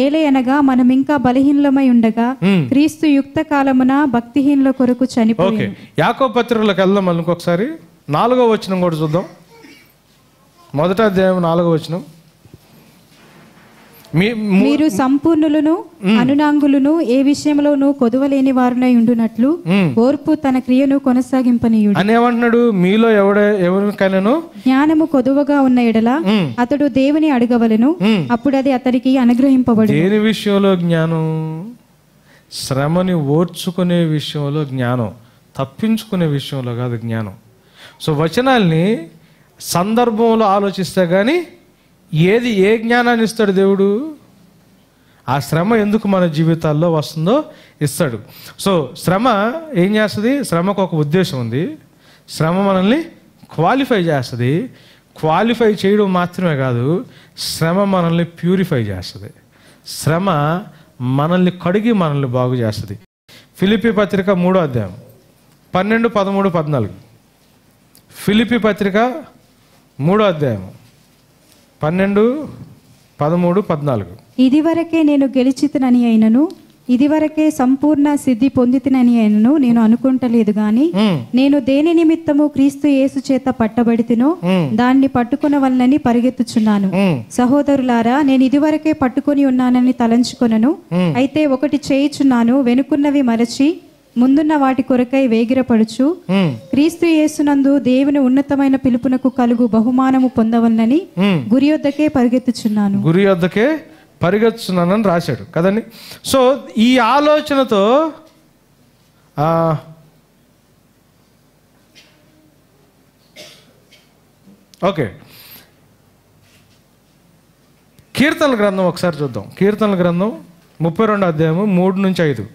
ఏలయనగా మనం ఇంకా బలహీనమై ఉండగా క్రీస్తు యుక్త కాలమున భక్తిహీనుల కొరకు చనిపోయాడు. యాకోబు పత్రికలోకి వెళ్దాం ఇంకొకసారి. 4వ వచనం కూడా చూద్దాం. 1వ అధ్యాయం 4వ వచనం. మీరు సంపూర్ణులను అనునాంగులను ఏ విషయంలోనూ కొదువలేని వారునై ఉండునట్లు ఓర్పు తన క్రియను కొనసాగింపనీయుడు అని ఏమంటున్నాడు? మీలో ఎవరికైనాను జ్ఞానము కొదువగా ఉన్న ఎడల అతడు దేవుని అడగవలెను, అప్పుడు అది అతనికి అనుగ్రహింపబడు. దేని విషయంలో జ్ఞానం? శ్రమని ఓర్చుకునే విషయంలో జ్ఞానం, తప్పించుకునే విషయంలో కాదు జ్ఞానం. సో వచనాల్ని సందర్భంలో ఆలోచిస్తే కానీ ఏ జ్ఞానాన్ని ఇస్తాడు దేవుడు? ఆ శ్రమ ఎందుకు మన జీవితాల్లో వస్తుందో ఇస్తాడు. సో శ్రమ ఏం చేస్తుంది? శ్రమకు ఒక ఉద్దేశం ఉంది. శ్రమ మనల్ని క్వాలిఫై చేస్తుంది. క్వాలిఫై చేయడం మాత్రమే కాదు, శ్రమ మనల్ని ప్యూరిఫై చేస్తుంది. శ్రమ మనల్ని కడిగి మనల్ని బాగు చేస్తుంది. ఫిలిప్పీ పత్రిక 3వ అధ్యాయం 12, 13, 14. ఫిలిప్పీ పత్రిక 3వ అధ్యాయం 12, 13, 14. ఇదివరకే నేను గెలిచితనని అయినను, ఇదివరకే సంపూర్ణ సిద్ధి పొందితినని అయినను నేను అనుకుంటలేదు గాని, నేను దేని నిమిత్తము క్రీస్తు యేసు చేత పట్టబడితినో దాన్ని పట్టుకొనవలనని పరిగెత్తుచున్నాను. సహోదరులారా, నేను ఇదివరకే పట్టుకొని ఉన్నానని తలంచుకొనను. అయితే ఒకటి చేయుచున్నాను, వెనుకున్నవి మరచి ముందున్న వాటి కొరకై వేగిరపడుచు క్రీస్తు యేసునందు దేవుని ఉన్నతమైన పిలుపునకు కలుగు బహుమానము పొందవలనని గురి యొద్దకే పరిగెత్తుచున్నాను. గురి యొద్దకే పరిగెత్తుతున్నానని రాశాడు కదండి. సో ఈ ఆలోచనతో ఓకే, కీర్తనల గ్రంథం ఒకసారి చూద్దాం. కీర్తనల గ్రంథం 32 అధ్యాయము 3-5.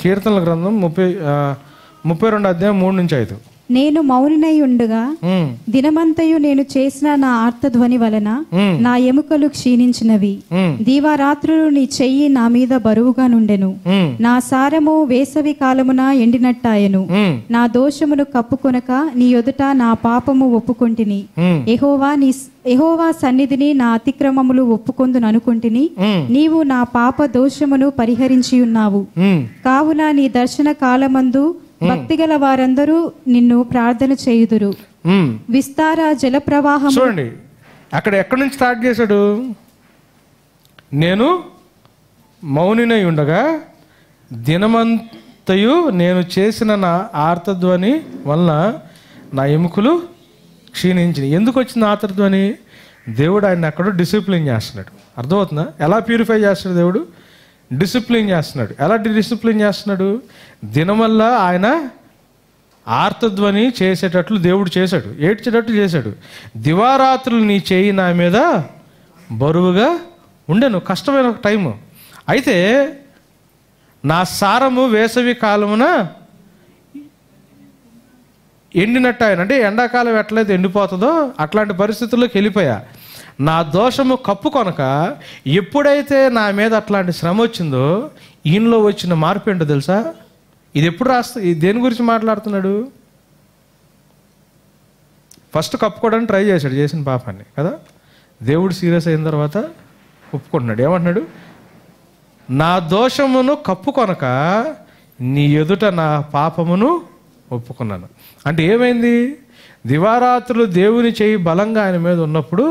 కీర్తనల గ్రంథం 32 అధ్యాయం 3-5. నేను మౌనినై ఉండగా దినమంతయు నేను చేసిన నా ఆర్తధ్వని వలన నా ఎముకలు క్షీణించినవి. దీవారాత్రులు నీ చెయ్యి నా మీద బరువుగా నుండెను. నా సారము వేసవి కాలమున ఎండినట్టాయను. నా దోషమును కప్పుకొనక నీ ఎదుట నా పాపము ఒప్పుకొంటిని. యెహోవా సన్నిధిని నా అతిక్రమములు ఒప్పుకొందును అనుకొంటిని. నీవు నా పాప దోషమును పరిహరించి ఉన్నావు. కావున నీ దర్శన కాలమందు భక్తిగల వారందరూ నిన్ను ప్రార్థన చేయుదురు. విస్తార జల ప్రవాహం. చూడండి, అక్కడ ఎక్కడి నుంచి స్టార్ట్ చేశాడు? నేను మౌనినై ఉండగా దినమంతయు నేను చేసిన నా ఆర్తధ్వని వలన నా ఎముకలు క్షీణించినాయి. ఎందుకు వచ్చింది ఆర్తధ్వని? దేవుడు ఆయన ఎక్కడో డిసిప్లిన్ చేస్తున్నాడు. అర్థమవుతుందా? ఎలా ప్యూరిఫై చేస్తాడు దేవుడు? డిసిప్లిన్ చేస్తున్నాడు. ఎలా డిసిప్లిన్ చేస్తున్నాడు? దినమల్లా ఆయన ఆర్తధ్వని చేసేటట్లు దేవుడు చేశాడు, ఏడ్చేటట్లు చేశాడు. దివారాత్రులు నీ చేయి నా మీద బరువుగా ఉండెను. కష్టమైన ఒక టైము. అయితే నా సారము వేసవి కాలమున ఎండినట్టు ఆయన, అంటే ఎండాకాలం ఎట్లయితే ఎండిపోతుందో అట్లాంటి పరిస్థితుల్లోకి వెళ్ళిపోయా. నా దోషము కప్పుకొనక ఎప్పుడైతే నా మీద అట్లాంటి శ్రమ వచ్చిందో ఈయనలో వచ్చిన మార్పు ఏంటో తెలుసా? ఇది ఎప్పుడు దేని గురించి మాట్లాడుతున్నాడు? ఫస్ట్ కప్పుకోవడానికి ట్రై చేశాడు చేసిన పాపాన్ని కదా. దేవుడు సీరియస్ అయిన తర్వాత ఒప్పుకుంటున్నాడు. ఏమంటున్నాడు? నా దోషమును కప్పుకొనక నీ ఎదుట నా పాపమును ఒప్పుకున్నాను. అంటే ఏమైంది? దివారాత్రులు దేవుని చేయి బలంగా ఆయన మీద ఉన్నప్పుడు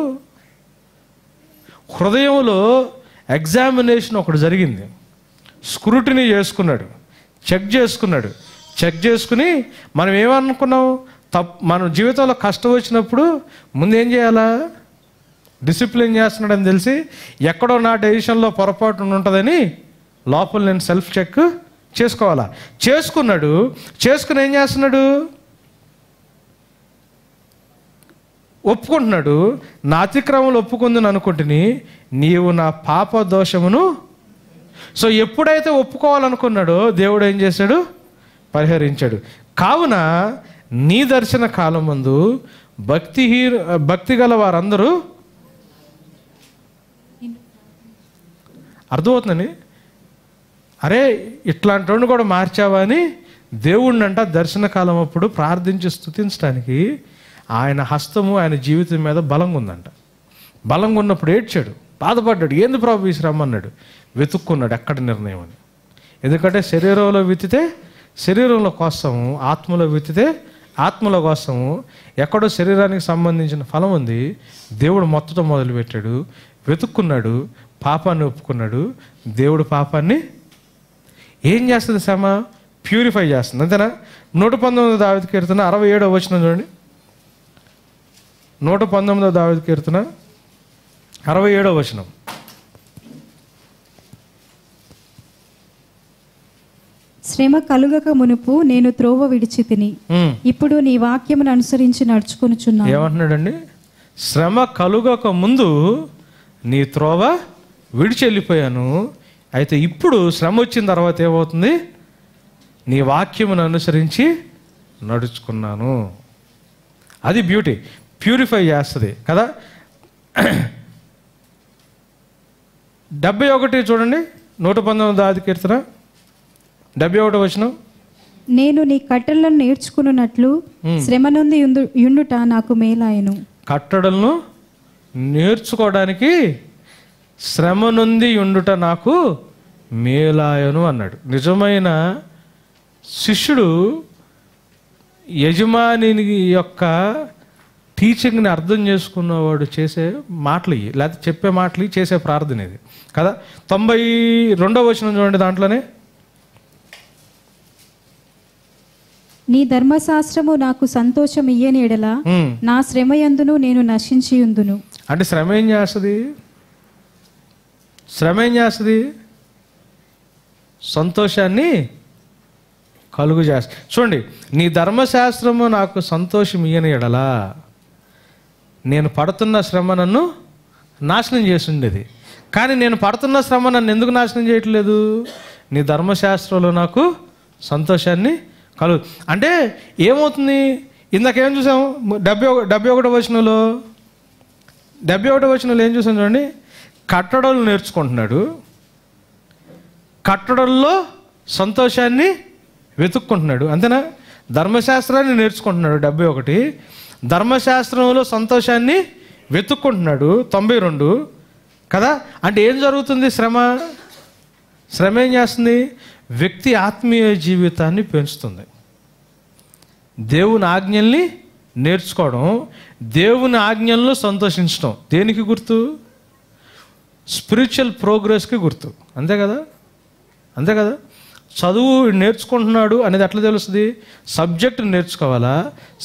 హృదయంలో ఎగ్జామినేషన్ ఒకటి జరిగింది. స్క్రూటినీ చేసుకున్నాడు, చెక్ చేసుకుని మనం ఏమనుకున్నాం? మన జీవితంలో కష్టం వచ్చినప్పుడు ముందు ఏం చేయాలా? డిసిప్లిన్ చేస్తున్నాడని తెలిసి ఎక్కడో నా డెసిషన్లో పొరపాటు ఉంటుందని లోపల నేను సెల్ఫ్ చెక్ చేసుకోవాలా. చేసుకుని ఏం చేస్తున్నాడు? ఒప్పుకుంటున్నాడు. నా అతిక్రమలు ఒప్పుకుందని అనుకుంటుని నీవు నా పాప దోషమును. సో ఎప్పుడైతే ఒప్పుకోవాలనుకున్నాడో దేవుడు ఏం చేశాడు? పరిహరించాడు. కావున నీ దర్శన కాలం ముందు భక్తి గల వారందరూ, అర్థమవుతుందని, అరే ఇట్లాంటి వాడిని కూడా మార్చావా అని దేవుడినంట దర్శన కాలం అప్పుడు ప్రార్థించి స్తుతించడానికి ఆయన హస్తము ఆయన జీవితం మీద బలంగా ఉందంట. బలంగా ఉన్నప్పుడు ఏడ్చాడు, బాధపడ్డాడు. ఏంది ప్రభు ఈ శ్రమ అన్నాడు. వెతుక్కున్నాడు ఎక్కడ నిర్ణయం అని. ఎందుకంటే శరీరంలో విత్తితే శరీరంలో కోసము, ఆత్మలో విత్తితే ఆత్మలో కోసము. ఎక్కడో శరీరానికి సంబంధించిన ఫలం ఉంది. దేవుడు మొత్తతో మొదలుపెట్టాడు, వెతుక్కున్నాడు, పాపాన్ని ఒప్పుకున్నాడు. దేవుడు పాపాన్ని ఏం చేస్తుంది? శ్రమ ప్యూరిఫై చేస్తుంది. అంతేనా? 119 దావీదు కీర్తన 67వ వచనం చూడండి. 119 దావీదు కీర్తన 67వ వచనం. శ్రమ కలుగక మునుపు నేను త్రోవ విడిచితిని, ఇప్పుడు నీ వాక్యమును అనుసరించి నడుచుకొనుచున్నాను. ఏమంటున్నాడండి? శ్రమ కలుగక ముందు నీ త్రోవ విడిచి వెళ్ళిపోయాను, అయితే ఇప్పుడు శ్రమ వచ్చిన తర్వాత ఏమవుతుంది? నీ వాక్యమును అనుసరించి నడుచుకున్నాను. అది బ్యూటీ, ప్యూరిఫై చేస్తుంది కదా. 71 చూడండి, 119 దావీదు కీర్తన 71వ వచనం. నేను నీ కట్టడలను నేర్చుకున్నట్లు శ్రమ నుండి యుండుట నాకు మేలాయను. కట్టడలను నేర్చుకోవడానికి శ్రమ నుండి ఉండుట నాకు మేలాయను అన్నాడు. నిజమైన శిష్యుడు యజమాని యొక్క టీచింగ్ని అర్థం చేసుకున్నవాడు చేసే మాటలు ఇవి, లేకపోతే చెప్పే మాటలు చేసే ప్రార్థన ఇది కదా. 92వ వచనం చూడండి, దాంట్లోనే నీ ధర్మశాస్త్రము నాకు సంతోషం ఇయ్యని ఎడల నా శ్రమయందును నేను నశించి ఉందును. అంటే శ్రమ ఏం చేస్తుంది? శ్రమ ఏం చేస్తుంది? సంతోషాన్ని కలుగు చేస్తుంది. చూడండి, నీ ధర్మశాస్త్రము నాకు సంతోషం ఇయ్యని ఎడలా నేను పడుతున్న శ్రమ నన్ను నాశనం చేసి ఉండేది. కానీ నేను పడుతున్న శ్రమ నన్ను ఎందుకు నాశనం చేయట్లేదు? నీ ధర్మశాస్త్రంలో నాకు సంతోషాన్ని కలుగు. అంటే ఏమవుతుంది? ఇందాకేం చూసాము? 71వ వచనంలో ఏం చూసాం చూడండి. కట్టడలు నేర్చుకుంటున్నాడు, కట్టడల్లో సంతోషాన్ని వెతుక్కుంటున్నాడు. అంతేనా? ధర్మశాస్త్రాన్ని నేర్చుకుంటున్నాడు 71, ధర్మశాస్త్రంలో సంతోషాన్ని వెతుక్కుంటున్నాడు 92 కదా. అంటే ఏం జరుగుతుంది? శ్రమ ఏం చేస్తుంది? వ్యక్తి ఆత్మీయ జీవితాన్ని పెంచుతుంది. దేవుని ఆజ్ఞల్ని నేర్చుకోవడం, దేవుని ఆజ్ఞల్లో సంతోషించడం దేనికి గుర్తు? స్పిరిచువల్ ప్రోగ్రెస్కి గుర్తు. అంతే కదా? చదువు నేర్చుకుంటున్నాడు అనేది ఎట్లా తెలుస్తుంది? సబ్జెక్టుని నేర్చుకోవాలా,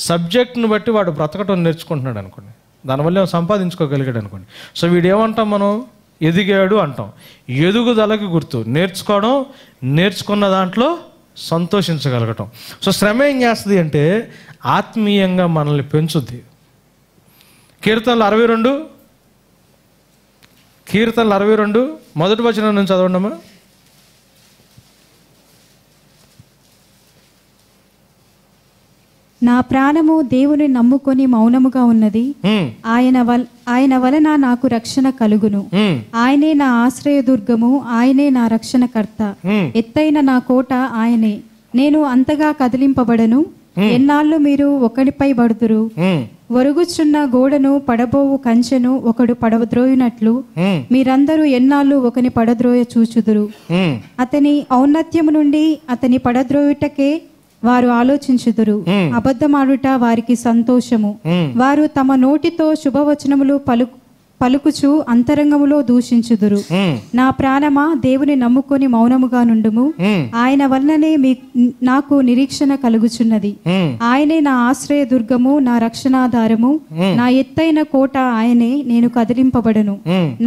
సబ్జెక్ట్ని బట్టి వాడు బ్రతకటం నేర్చుకుంటున్నాడు అనుకోండి, దానివల్ల సంపాదించుకోగలిగాడు అనుకోండి. సో వీడు ఏమంటాం మనం? ఎదిగాడు అంటాం. ఎదుగుదలకి గుర్తు నేర్చుకోవడం, నేర్చుకున్న దాంట్లో సంతోషించగలగటం. సో శ్రమ ఏం చేస్తుంది అంటే ఆత్మీయంగా మనల్ని పెంచుద్ది. కీర్తనలు 62 మొదటి వచనం నుంచి చదవండమ్మా. నా ప్రాణము దేవుని నమ్ముకొని మౌనముగా ఉన్నది. ఆయన వలన నాకు రక్షణ కలుగును. ఆయనే నా ఆశ్రయదుర్గము, ఆయనే నా రక్షణకర్త. ఎత్తైన నా కోట ఆయనే. నేను అంతగా కదిలింపబడను. ఎన్నాళ్ళు మీరు ఒకడిపై పడుదురు? ఒరుగుచున్న గోడను పడబోవు కంచెను ఒకడు పడద్రోయినట్లు మీరందరూ ఎన్నాళ్ళు ఒకని పడద్రోయ చూచుదురు. అతని ఔన్నత్యము నుండి అతని పడద్రోయుటకే వారు ఆలోచించుదురు. అబద్ధమాడుట వారికి సంతోషము. వారు తమ నోటితో శుభవచనములు పలుకుచు అంతరంగములో దూషించుదురు. నా ప్రాణమా, దేవుని నమ్ముకొని మౌనముగా నుండుము. ఆయన వలననే నాకు నిరీక్షణ కలుగుచున్నది. ఆయనే నా ఆశ్రయ దుర్గము, నా రక్షణాధారము, నా ఎత్తైన కోట ఆయనే. నేను కదిలింపబడను.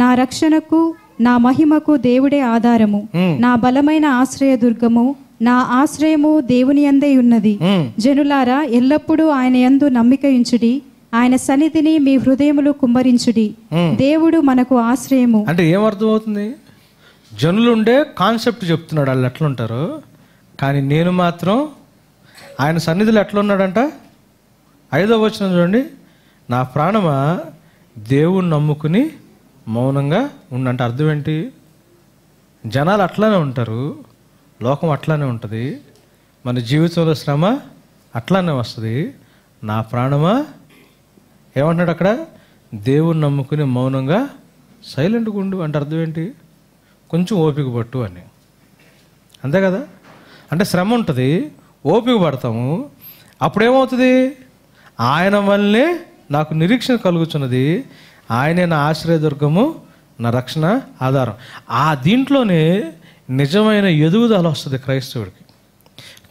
నా రక్షణకు, నా మహిమకు దేవుడే ఆధారము. నా బలమైన ఆశ్రయ దుర్గము, నా ఆశ్రయము దేవుని యందే ఉన్నది. జనులారా, ఎల్లప్పుడూ ఆయన యందు నమ్మిక ఉంచుడి. ఆయన సన్నిధిని మీ హృదయములు కుమ్మరించుడి. దేవుడు మనకు ఆశ్రయము. అంటే ఏమర్థం అవుతుంది? జనులుండే కాన్సెప్ట్ చెప్తున్నాడు వాళ్ళు ఎట్లుంటారు, కానీ నేను మాత్రం ఆయన సన్నిధిలో ఎట్లున్నాడంట? 5వ వచనం చూడండి. నా ప్రాణమా, దేవుణ్ణి నమ్ముకుని మౌనంగా ఉండంటే అర్థం ఏంటి? జనాలు అట్లానే ఉంటారు, లోకం అట్లానే ఉంటుంది, మన జీవితంలో శ్రమ అట్లానే వస్తుంది. నా ప్రాణమా ఏమంటున్నాడు అక్కడ? దేవుణ్ణి నమ్ముకుని మౌనంగా సైలెంట్గా ఉండు అంటే అర్థం ఏంటి? కొంచెం ఓపిక పట్టు అని. అంతే కదా? అంటే శ్రమ ఉంటుంది, ఓపిక పడతాము. అప్పుడేమవుతుంది? ఆయన వల్లే నాకు నిరీక్షణ కలుగుతున్నది. ఆయనే నా ఆశ్రయదుర్గము, నా రక్షణ ఆధారం. ఆ దీంట్లోనే నిజమైన ఎదుగుదల వస్తుంది క్రైస్తవుడికి.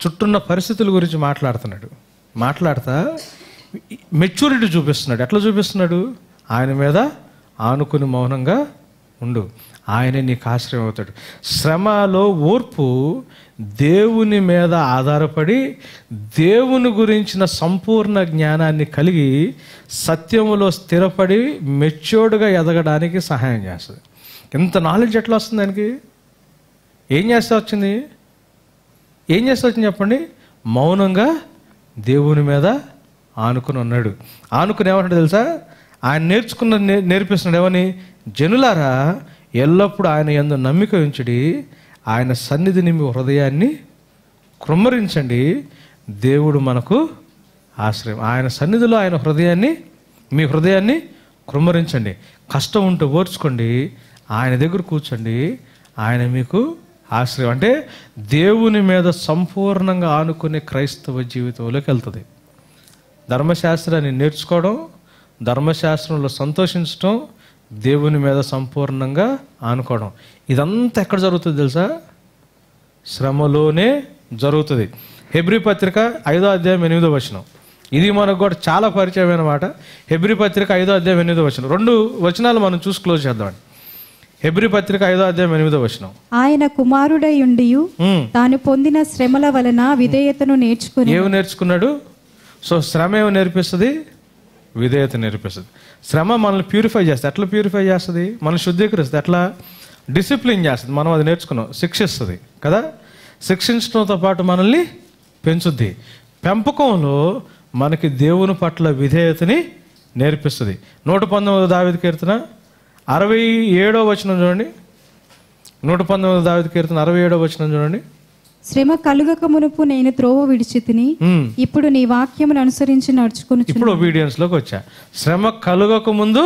చుట్టూన్న పరిస్థితుల గురించి మాట్లాడుతా మెచ్యూరిటీ చూపిస్తున్నాడు. ఎట్లా చూపిస్తున్నాడు? ఆయన మీద ఆనుకుని మౌనంగా ఉండు, ఆయనే నీకు ఆశ్రయం అవుతాడు. శ్రమలో ఓర్పు దేవుని మీద ఆధారపడి దేవుని గురించిన సంపూర్ణ జ్ఞానాన్ని కలిగి సత్యములో స్థిరపడి మెచ్యూర్డ్గా ఎదగడానికి సహాయం చేస్తుంది. ఇంత నాలెడ్జ్ ఎట్లా వస్తుంది దానికి? ఏం చేస్తే వచ్చింది చెప్పండి? మౌనంగా దేవుని మీద ఆనుకుని ఉన్నాడు. ఆనుకుని ఏమంటాడు తెలుసా? ఆయన నేర్పిస్తున్నాడు. ఏమని? జనులారా, ఎల్లప్పుడూ ఆయన యందు నమ్మిక ఉంచుడి. ఆయన సన్నిధిని మీ హృదయాన్ని కృమ్మరించండి. దేవుడు మనకు ఆశ్రయం. ఆయన సన్నిధిలో మీ హృదయాన్ని కృమ్మరించండి. కష్టం ఉంటే ఓర్చుకోండి, ఆయన దగ్గర కూర్చోండి, ఆయన మీకు ఆశ్రయం. అంటే దేవుని మీద సంపూర్ణంగా ఆనుకునే క్రైస్తవ జీవితంలోకి వెళ్తుంది. ధర్మశాస్త్రాన్ని నేర్చుకోవడం, ధర్మశాస్త్రంలో సంతోషించడం, దేవుని మీద సంపూర్ణంగా ఆనుకోవడం, ఇదంతా ఎక్కడ జరుగుతుంది తెలుసా? శ్రమలోనే జరుగుతుంది. హెబ్రీ పత్రిక 5వ అధ్యాయం 8వ వచనం. ఇది మనకు కూడా చాలా పరిచయమైన మాట. హెబ్రీ పత్రిక 5వ అధ్యాయం 8వ వచనం. 2 వచనాలు మనం చూసి క్లోజ్ చేద్దామండి. హెబ్రీ పత్రిక 5వ అధ్యాయం 8వ వచనం. ఆయన కుమారుడై ఉండియు తాను పొందిన శ్రమల వలన విధేయతను నేర్చుకుని. ఏమి నేర్చుకున్నాడు? సో శ్రమ ఏమి నేర్పిస్తుంది? విధేయత నేర్పిస్తుంది. శ్రమ మనల్ని ప్యూరిఫై చేస్తుంది. ఎట్లా ప్యూరిఫై చేస్తుంది? మనల్ని శుద్ధీకరిస్తుంది. ఎట్లా? డిసిప్లిన్ చేస్తుంది. మనం అది నేర్చుకున్నాం. శిక్షిస్తుంది కదా. శిక్షించడంతో పాటు మనల్ని పెంచుద్ది. పెంపకంలో మనకి దేవుని పట్ల విధేయతని నేర్పిస్తుంది. 119 దావీదు కీర్తన 67వ వచనం చూడండి. 119 దావీదు కీర్తన 67వ వచనం చూడండి. శ్రమ కలుగక మునుపు నేను త్రోవ విడిచితిని, ఇప్పుడు నీ వాక్యమును అనుసరించి నడుచుకుని. ఇప్పుడు ఒబీడియన్స్ లోకి వచ్చా. శ్రమ కలుగక ముందు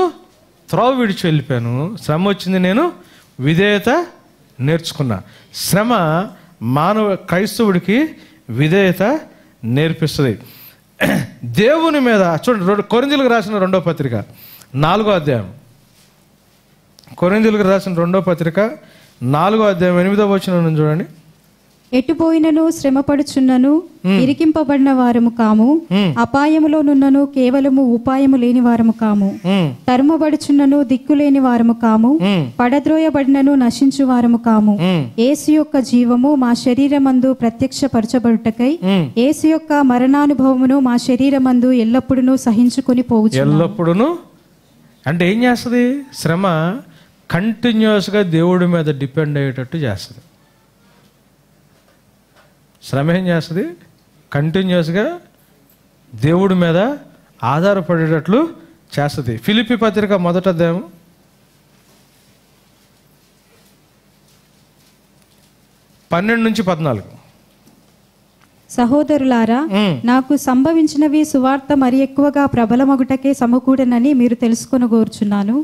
త్రోవ విడిచి వెళ్ళిపోయాను. శ్రమ వచ్చింది, నేను విధేయత నేర్చుకున్నా. శ్రమ క్రైస్తవుడికి విధేయత నేర్పిస్తుంది. దేవుని మీద చూడండి, కొరింథీయులకు రాసిన 2వ పత్రిక 4వ అధ్యాయం. కొరింథీయులకు రాసిన 2వ పత్రిక 4వ అధ్యాయం 8వ వచనం చూడండి. ఎటుపోయినను శ్రమపడుచున్నను ఇరికింపబడిన వారము కాము, అపాయములో నున్నను కేవలము ఉపాయము లేని వారము కాము, తరుమబడుచున్నను దిక్కులేని వారము కాము, పడద్రోయబడినను నశించు వారము కాము. యేసు యొక్క జీవము మా శరీరమందు ప్రత్యక్షపరచబడుటకై యేసు యొక్క మరణానుభవమును మా శరీరమందు ఎల్లప్పుడూ సహించుకొని పోవచ్చు. ఎల్లప్పుడూ అంటే ఏం చేస్తుంది? శ్రమ కంటిన్యూస్గా దేవుడి మీద డిపెండ్ అయ్యేటట్టు చేస్తుంది. శ్రమ ఏం చేస్తుంది? కంటిన్యూస్గా దేవుడి మీద ఆధారపడేటట్లు చేస్తుంది. ఫిలిప్పీ పత్రిక 1వ అధ్యాయం 12-14. సహోదరులారా, నాకు సంభవించినవి సువార్త మరి ఎక్కువగా ప్రబలమగుటకే సమకూడనని మీరు తెలుసుకొనగోరుచున్నాను.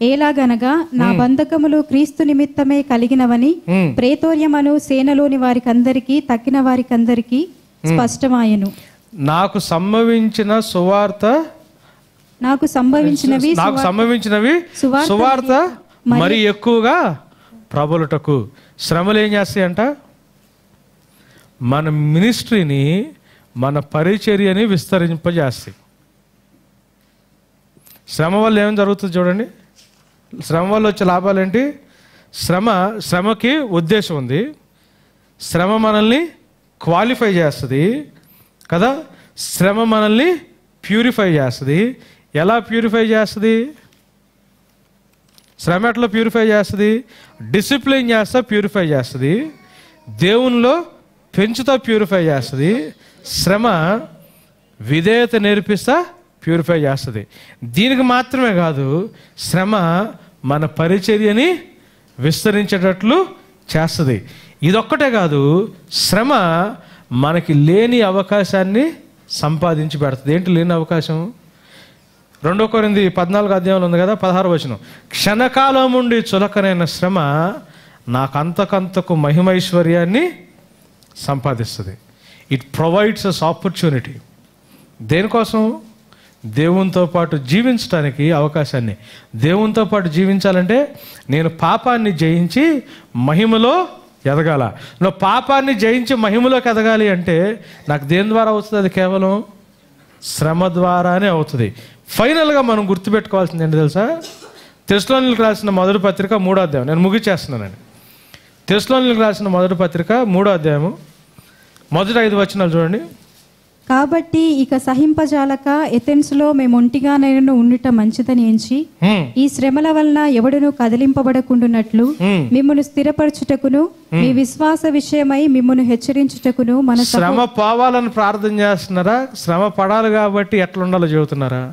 ఏలాగనగా నా బంధకములు క్రీస్తు నిమిత్తమే కలిగినవని ప్రేతోర్యమను సేనలోని వారికందరికీ తక్కిన వారికందరికీ స్పష్టమాయెను. నాకు సంభవించినవి సువార్త మరి ఎక్కువగా ప్రబలుటకు. శ్రమలు ఏం చేస్తాయంట? మన మినిస్ట్రీని, మన పరిచర్యని విస్తరింపజేస్తాయి. శ్రమ వల్ల ఏం జరుగుతుంది చూడండి. శ్రమ వల్ల వచ్చే లాభాలు ఏంటి? శ్రమకి ఉద్దేశం ఉంది. శ్రమ మనల్ని క్వాలిఫై చేస్తుంది కదా. శ్రమ మనల్ని ప్యూరిఫై చేస్తుంది. ఎలా ప్యూరిఫై చేస్తుంది? శ్రమ ఎట్లా ప్యూరిఫై చేస్తుంది? డిసిప్లిన్ చేస్తా ప్యూరిఫై చేస్తుంది. దేవునిలో పెంచుతా ప్యూరిఫై చేస్తుంది. శ్రమ విధేయత నేర్పిస్తా ప్యూరిఫై చేస్తుంది. దీనికి మాత్రమే కాదు, శ్రమ మన పరిచర్యని విస్తరించేటట్లు చేస్తుంది. ఇదొక్కటే కాదు, శ్రమ మనకి లేని అవకాశాన్ని సంపాదించి పెడుతుంది. ఏంటి లేని అవకాశం? 2 కొరింథీ 14వ అధ్యాయంలో ఉంది కదా, 16వ వచనం. క్షణకాలం ఉండి చులకనైన శ్రమ నాకంతకంతకు మహిమైశ్వర్యాన్ని సంపాదిస్తుంది. It provides us opportunity. దేనికోసం? దేవునితో పాటు జీవించడానికి అవకాశాన్ని. దేవునితో పాటు జీవించాలంటే నేను పాపాన్ని జయించి మహిమలో ఎదగాల. నువ్వు పాపాన్ని జయించి మహిమలోకి ఎదగాలి అంటే నాకు దేని ద్వారా అవుతుంది? అది కేవలం శ్రమ ద్వారానే అవుతుంది. ఫైనల్గా మనం గుర్తుపెట్టుకోవాల్సింది ఏంటి తెలుసా? తెస్సలోనికీయులకు రాసిన 1వ పత్రిక 3వ అధ్యాయం. నేను ముగిచేస్తున్నానండి. తెస్సలోనికీయులకు రాసిన 1వ పత్రిక 3వ అధ్యాయము మొదటి 5 వచనాలు చూడండి. కాబట్టి ఇక సహింపజాలక ఎథెన్సులో మేము ఒంటిగానైనా ఉండుట మంచిదని ఎంచి ఈ శ్రమల వలన ఎవడును కదిలింపబడకుండునట్లు మిమ్మును స్థిరపరచుటకును మీ విశ్వాస విషయమై మిమ్మును హెచ్చరించుటకును మన శ్రమ పోవాలని ప్రార్థన చేస్తున్నారా? శ్రమ పడాలి కాబట్టి ఎట్లా ఉండాలో చెబుతున్నారా?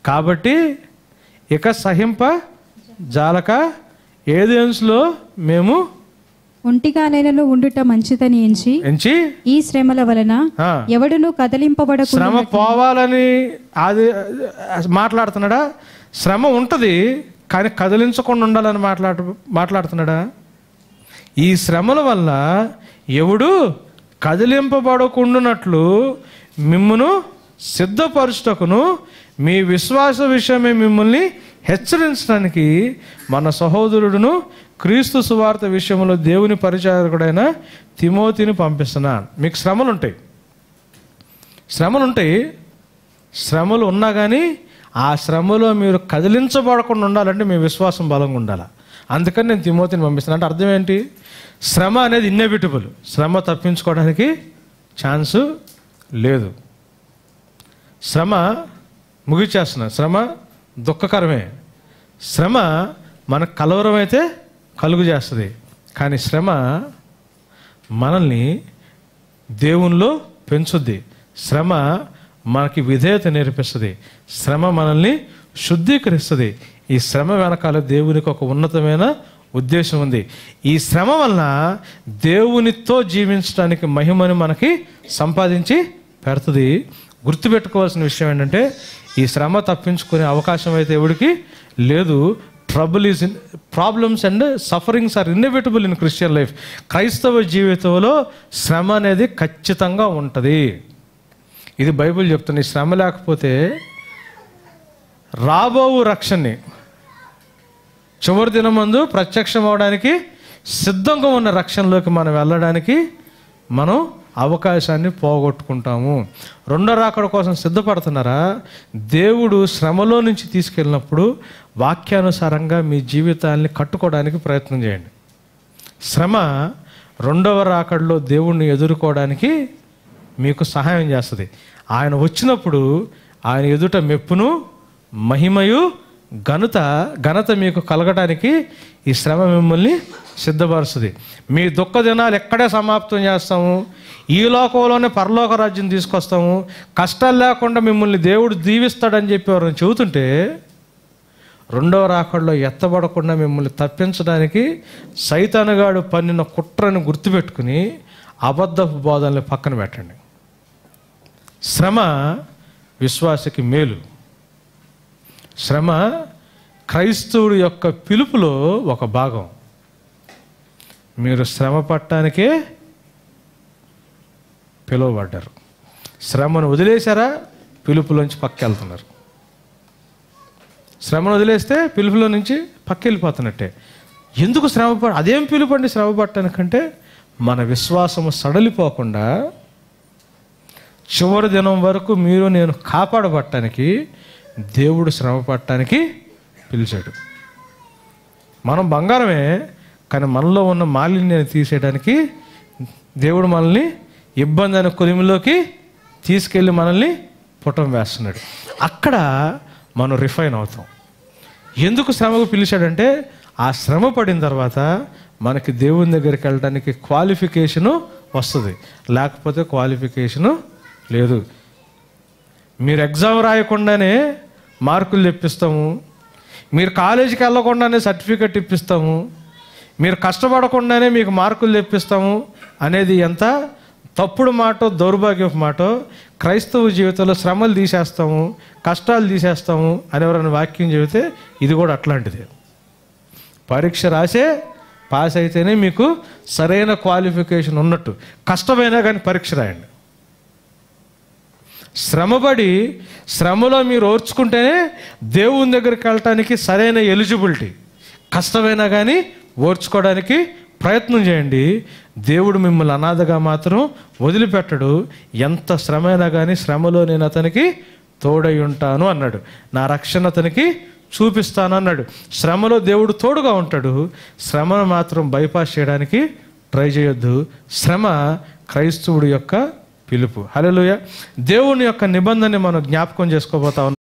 కాబట్టి ఇక సహింప జాలక ఏథెన్సులో మేము ఒంటిగానైనా ఉండుట మంచిదని ఎంచి ఈ శ్రమల వలన ఎవడును కదలింపబడకుండా. శ్రమ పోవాలని అది మాట్లాడుతున్నాడా? శ్రమ ఉంటది కానీ కదిలించకుండా ఉండాలని మాట్లాడుతున్నాడా? ఈ శ్రమల వల్ల ఎవడు కదిలింపబడకుండానట్లు మిమ్మును సిద్ధపరచుటకును మీ విశ్వాస విషయమే మిమ్మల్ని హెచ్చరించడానికి మన సహోదరుడును క్రీస్తు సువార్త విషయంలో దేవుని పరిచారకుడైన తిమోతిని పంపిస్తున్నాను. మీకు శ్రమలు ఉంటాయి. శ్రమలు ఉంటాయి. శ్రమలు ఉన్నా కానీ ఆ శ్రమలో మీరు కదిలించబడకుండా ఉండాలంటే మీ విశ్వాసం బలంగా ఉండాలి. అందుకని నేను తిమోతిని పంపిస్తాను. అంటే అర్థం ఏంటి? శ్రమ అనేది ఇన్నెవిటబుల్. శ్రమ తప్పించుకోవడానికి ఛాన్సు లేదు. శ్రమ ముగిచేస్తున్నా, శ్రమ దుఃఖకరమే. శ్రమ మనకు కలవరం అయితే కలుగు చేస్తుంది. కానీ శ్రమ మనల్ని దేవునిలో పెంచుద్ది. శ్రమ మనకి విధేయత నేర్పిస్తుంది. శ్రమ మనల్ని శుద్ధీకరిస్తుంది. ఈ శ్రమ వెనకాల దేవునికి ఒక ఉన్నతమైన ఉద్దేశం ఉంది. ఈ శ్రమ వలన దేవునితో జీవించడానికి మహిమని మనకి సంపాదించి పెడుతుంది. గుర్తుపెట్టుకోవాల్సిన విషయం ఏంటంటే ఈ శ్రమ తప్పించుకునే అవకాశం అయితే ఎవరికి లేదు. Problems and sufferings are inevitable in Christian life. క్రైస్తవ జీవితంలో శ్రమ అనేది ఖచ్చితంగా ఉంటుంది. ఇది బైబిల్ చెప్తుంది. శ్రమ లేకపోతే రాబో రక్షణని చివరి దినమందు ప్రత్యక్షం అవడానికి సిద్ధంగా ఉన్న రక్షణలోకి మనం వెళ్ళడానికి మనం అవకాశాన్ని పోగొట్టుకుంటాము. రెండో రాకడ కోసం సిద్ధపడుతున్నారా? దేవుడు శ్రమలో నుంచి తీసుకెళ్ళినప్పుడు వాక్యానుసారంగా మీ జీవితాన్ని కట్టుకోవడానికి ప్రయత్నం చేయండి. శ్రమ రెండవ రాకడలో దేవుణ్ణి ఎదుర్కోవడానికి మీకు సహాయం చేస్తుంది. ఆయన వచ్చినప్పుడు ఆయన ఎదుట మెప్పును, మహిమయు, ఘనత మీకు కలగడానికి ఈ శ్రమ మిమ్మల్ని సిద్ధపరుస్తుంది. మీ దుఃఖ దినాలు ఎక్కడే సమాప్తం చేస్తాము, ఈ లోకంలోనే పరలోక రాజ్యం తీసుకొస్తాము, కష్టాలు లేకుండా మిమ్మల్ని దేవుడు దీవిస్తాడని చెప్పి ఎవరైనా చెబుతుంటే రెండవ రాకడలో ఎత్తబడకుండా మిమ్మల్ని తప్పించడానికి సైతానుగాడు పన్నిన కుట్రను గుర్తుపెట్టుకుని అబద్ధపు బోధనలు పక్కన పెట్టండి. శ్రమ విశ్వాసకి మేలు. శ్రమ క్రైస్తవుడి యొక్క పిలుపులో ఒక భాగం. మీరు శ్రమ పడటానికే పిలువబడ్డారు. శ్రమను వదిలేశారా, పిలుపులోంచి పక్కెళ్తున్నారు. శ్రమను వదిలేస్తే పిలుపులో నుంచి పక్కెళ్ళిపోతున్నట్టే. ఎందుకు శ్రమ అదేం పిలుపండి శ్రమ పట్టడానికంటే మన విశ్వాసము సడలిపోకుండా చివరి దినం వరకు మీరు నేను కాపాడబట్టడానికి దేవుడు శ్రమ పట్టడానికి పిలిచాడు. మనం బంగారమే, కానీ మనలో ఉన్న మాలిన్యాన్ని తీసేయడానికి దేవుడు మనల్ని ఇబ్బంది అనే కొలిమిలోకి తీసుకెళ్ళి మనల్ని పుటం వేస్తున్నాడు. అక్కడ మనం రిఫైన్ అవుతాం. ఎందుకు శ్రమకు పిలిచాడంటే ఆ శ్రమ పడిన తర్వాత మనకి దేవుని దగ్గరికి వెళ్ళడానికి క్వాలిఫికేషను వస్తుంది. లేకపోతే క్వాలిఫికేషను లేదు. మీరు ఎగ్జామ్ రాయకుండానే మార్కులు తెప్పిస్తాము, మీరు కాలేజీకి వెళ్ళకుండానే సర్టిఫికెట్ ఇప్పిస్తాము, మీరు కష్టపడకుండానే మీకు మార్కులు తెప్పిస్తాము అనేది ఎంత తప్పుడు మాటో, దౌర్భాగ్యపు మాటో. క్రైస్తవ జీవితంలో శ్రమలు తీసేస్తాము, కష్టాలు తీసేస్తాము అని ఎవరైనా వాక్యం చెబితే ఇది కూడా అట్లాంటిదే. పరీక్ష రాసే పాస్ అయితేనే మీకు సరైన క్వాలిఫికేషన్ ఉన్నట్టు. కష్టమైనా కానీ పరీక్ష రాయండి. శ్రమపడి శ్రమలో మీరు ఓర్చుకుంటేనే దేవుని దగ్గరికి వెళ్ళటానికి సరైన ఎలిజిబిలిటీ. కష్టమైనా కానీ ఓర్చుకోవడానికి ప్రయత్నం చేయండి. దేవుడు మిమ్మల్ని అనాథగా మాత్రం వదిలిపెట్టడు. ఎంత శ్రమ అయినా కానీ శ్రమలో నేను అతనికి తోడై ఉంటాను అన్నాడు. నా రక్షణ అతనికి చూపిస్తాను అన్నాడు. శ్రమలో దేవుడు తోడుగా ఉంటాడు. శ్రమను మాత్రం బైపాస్ చేయడానికి ట్రై చేయొద్దు. శ్రమ క్రైస్తవుడి యొక్క పిలుపు. హల్లెలూయా. దేవుని యొక్క నిబంధనని మనం జ్ఞాపకం చేసుకోబోతా ఉన్నాం.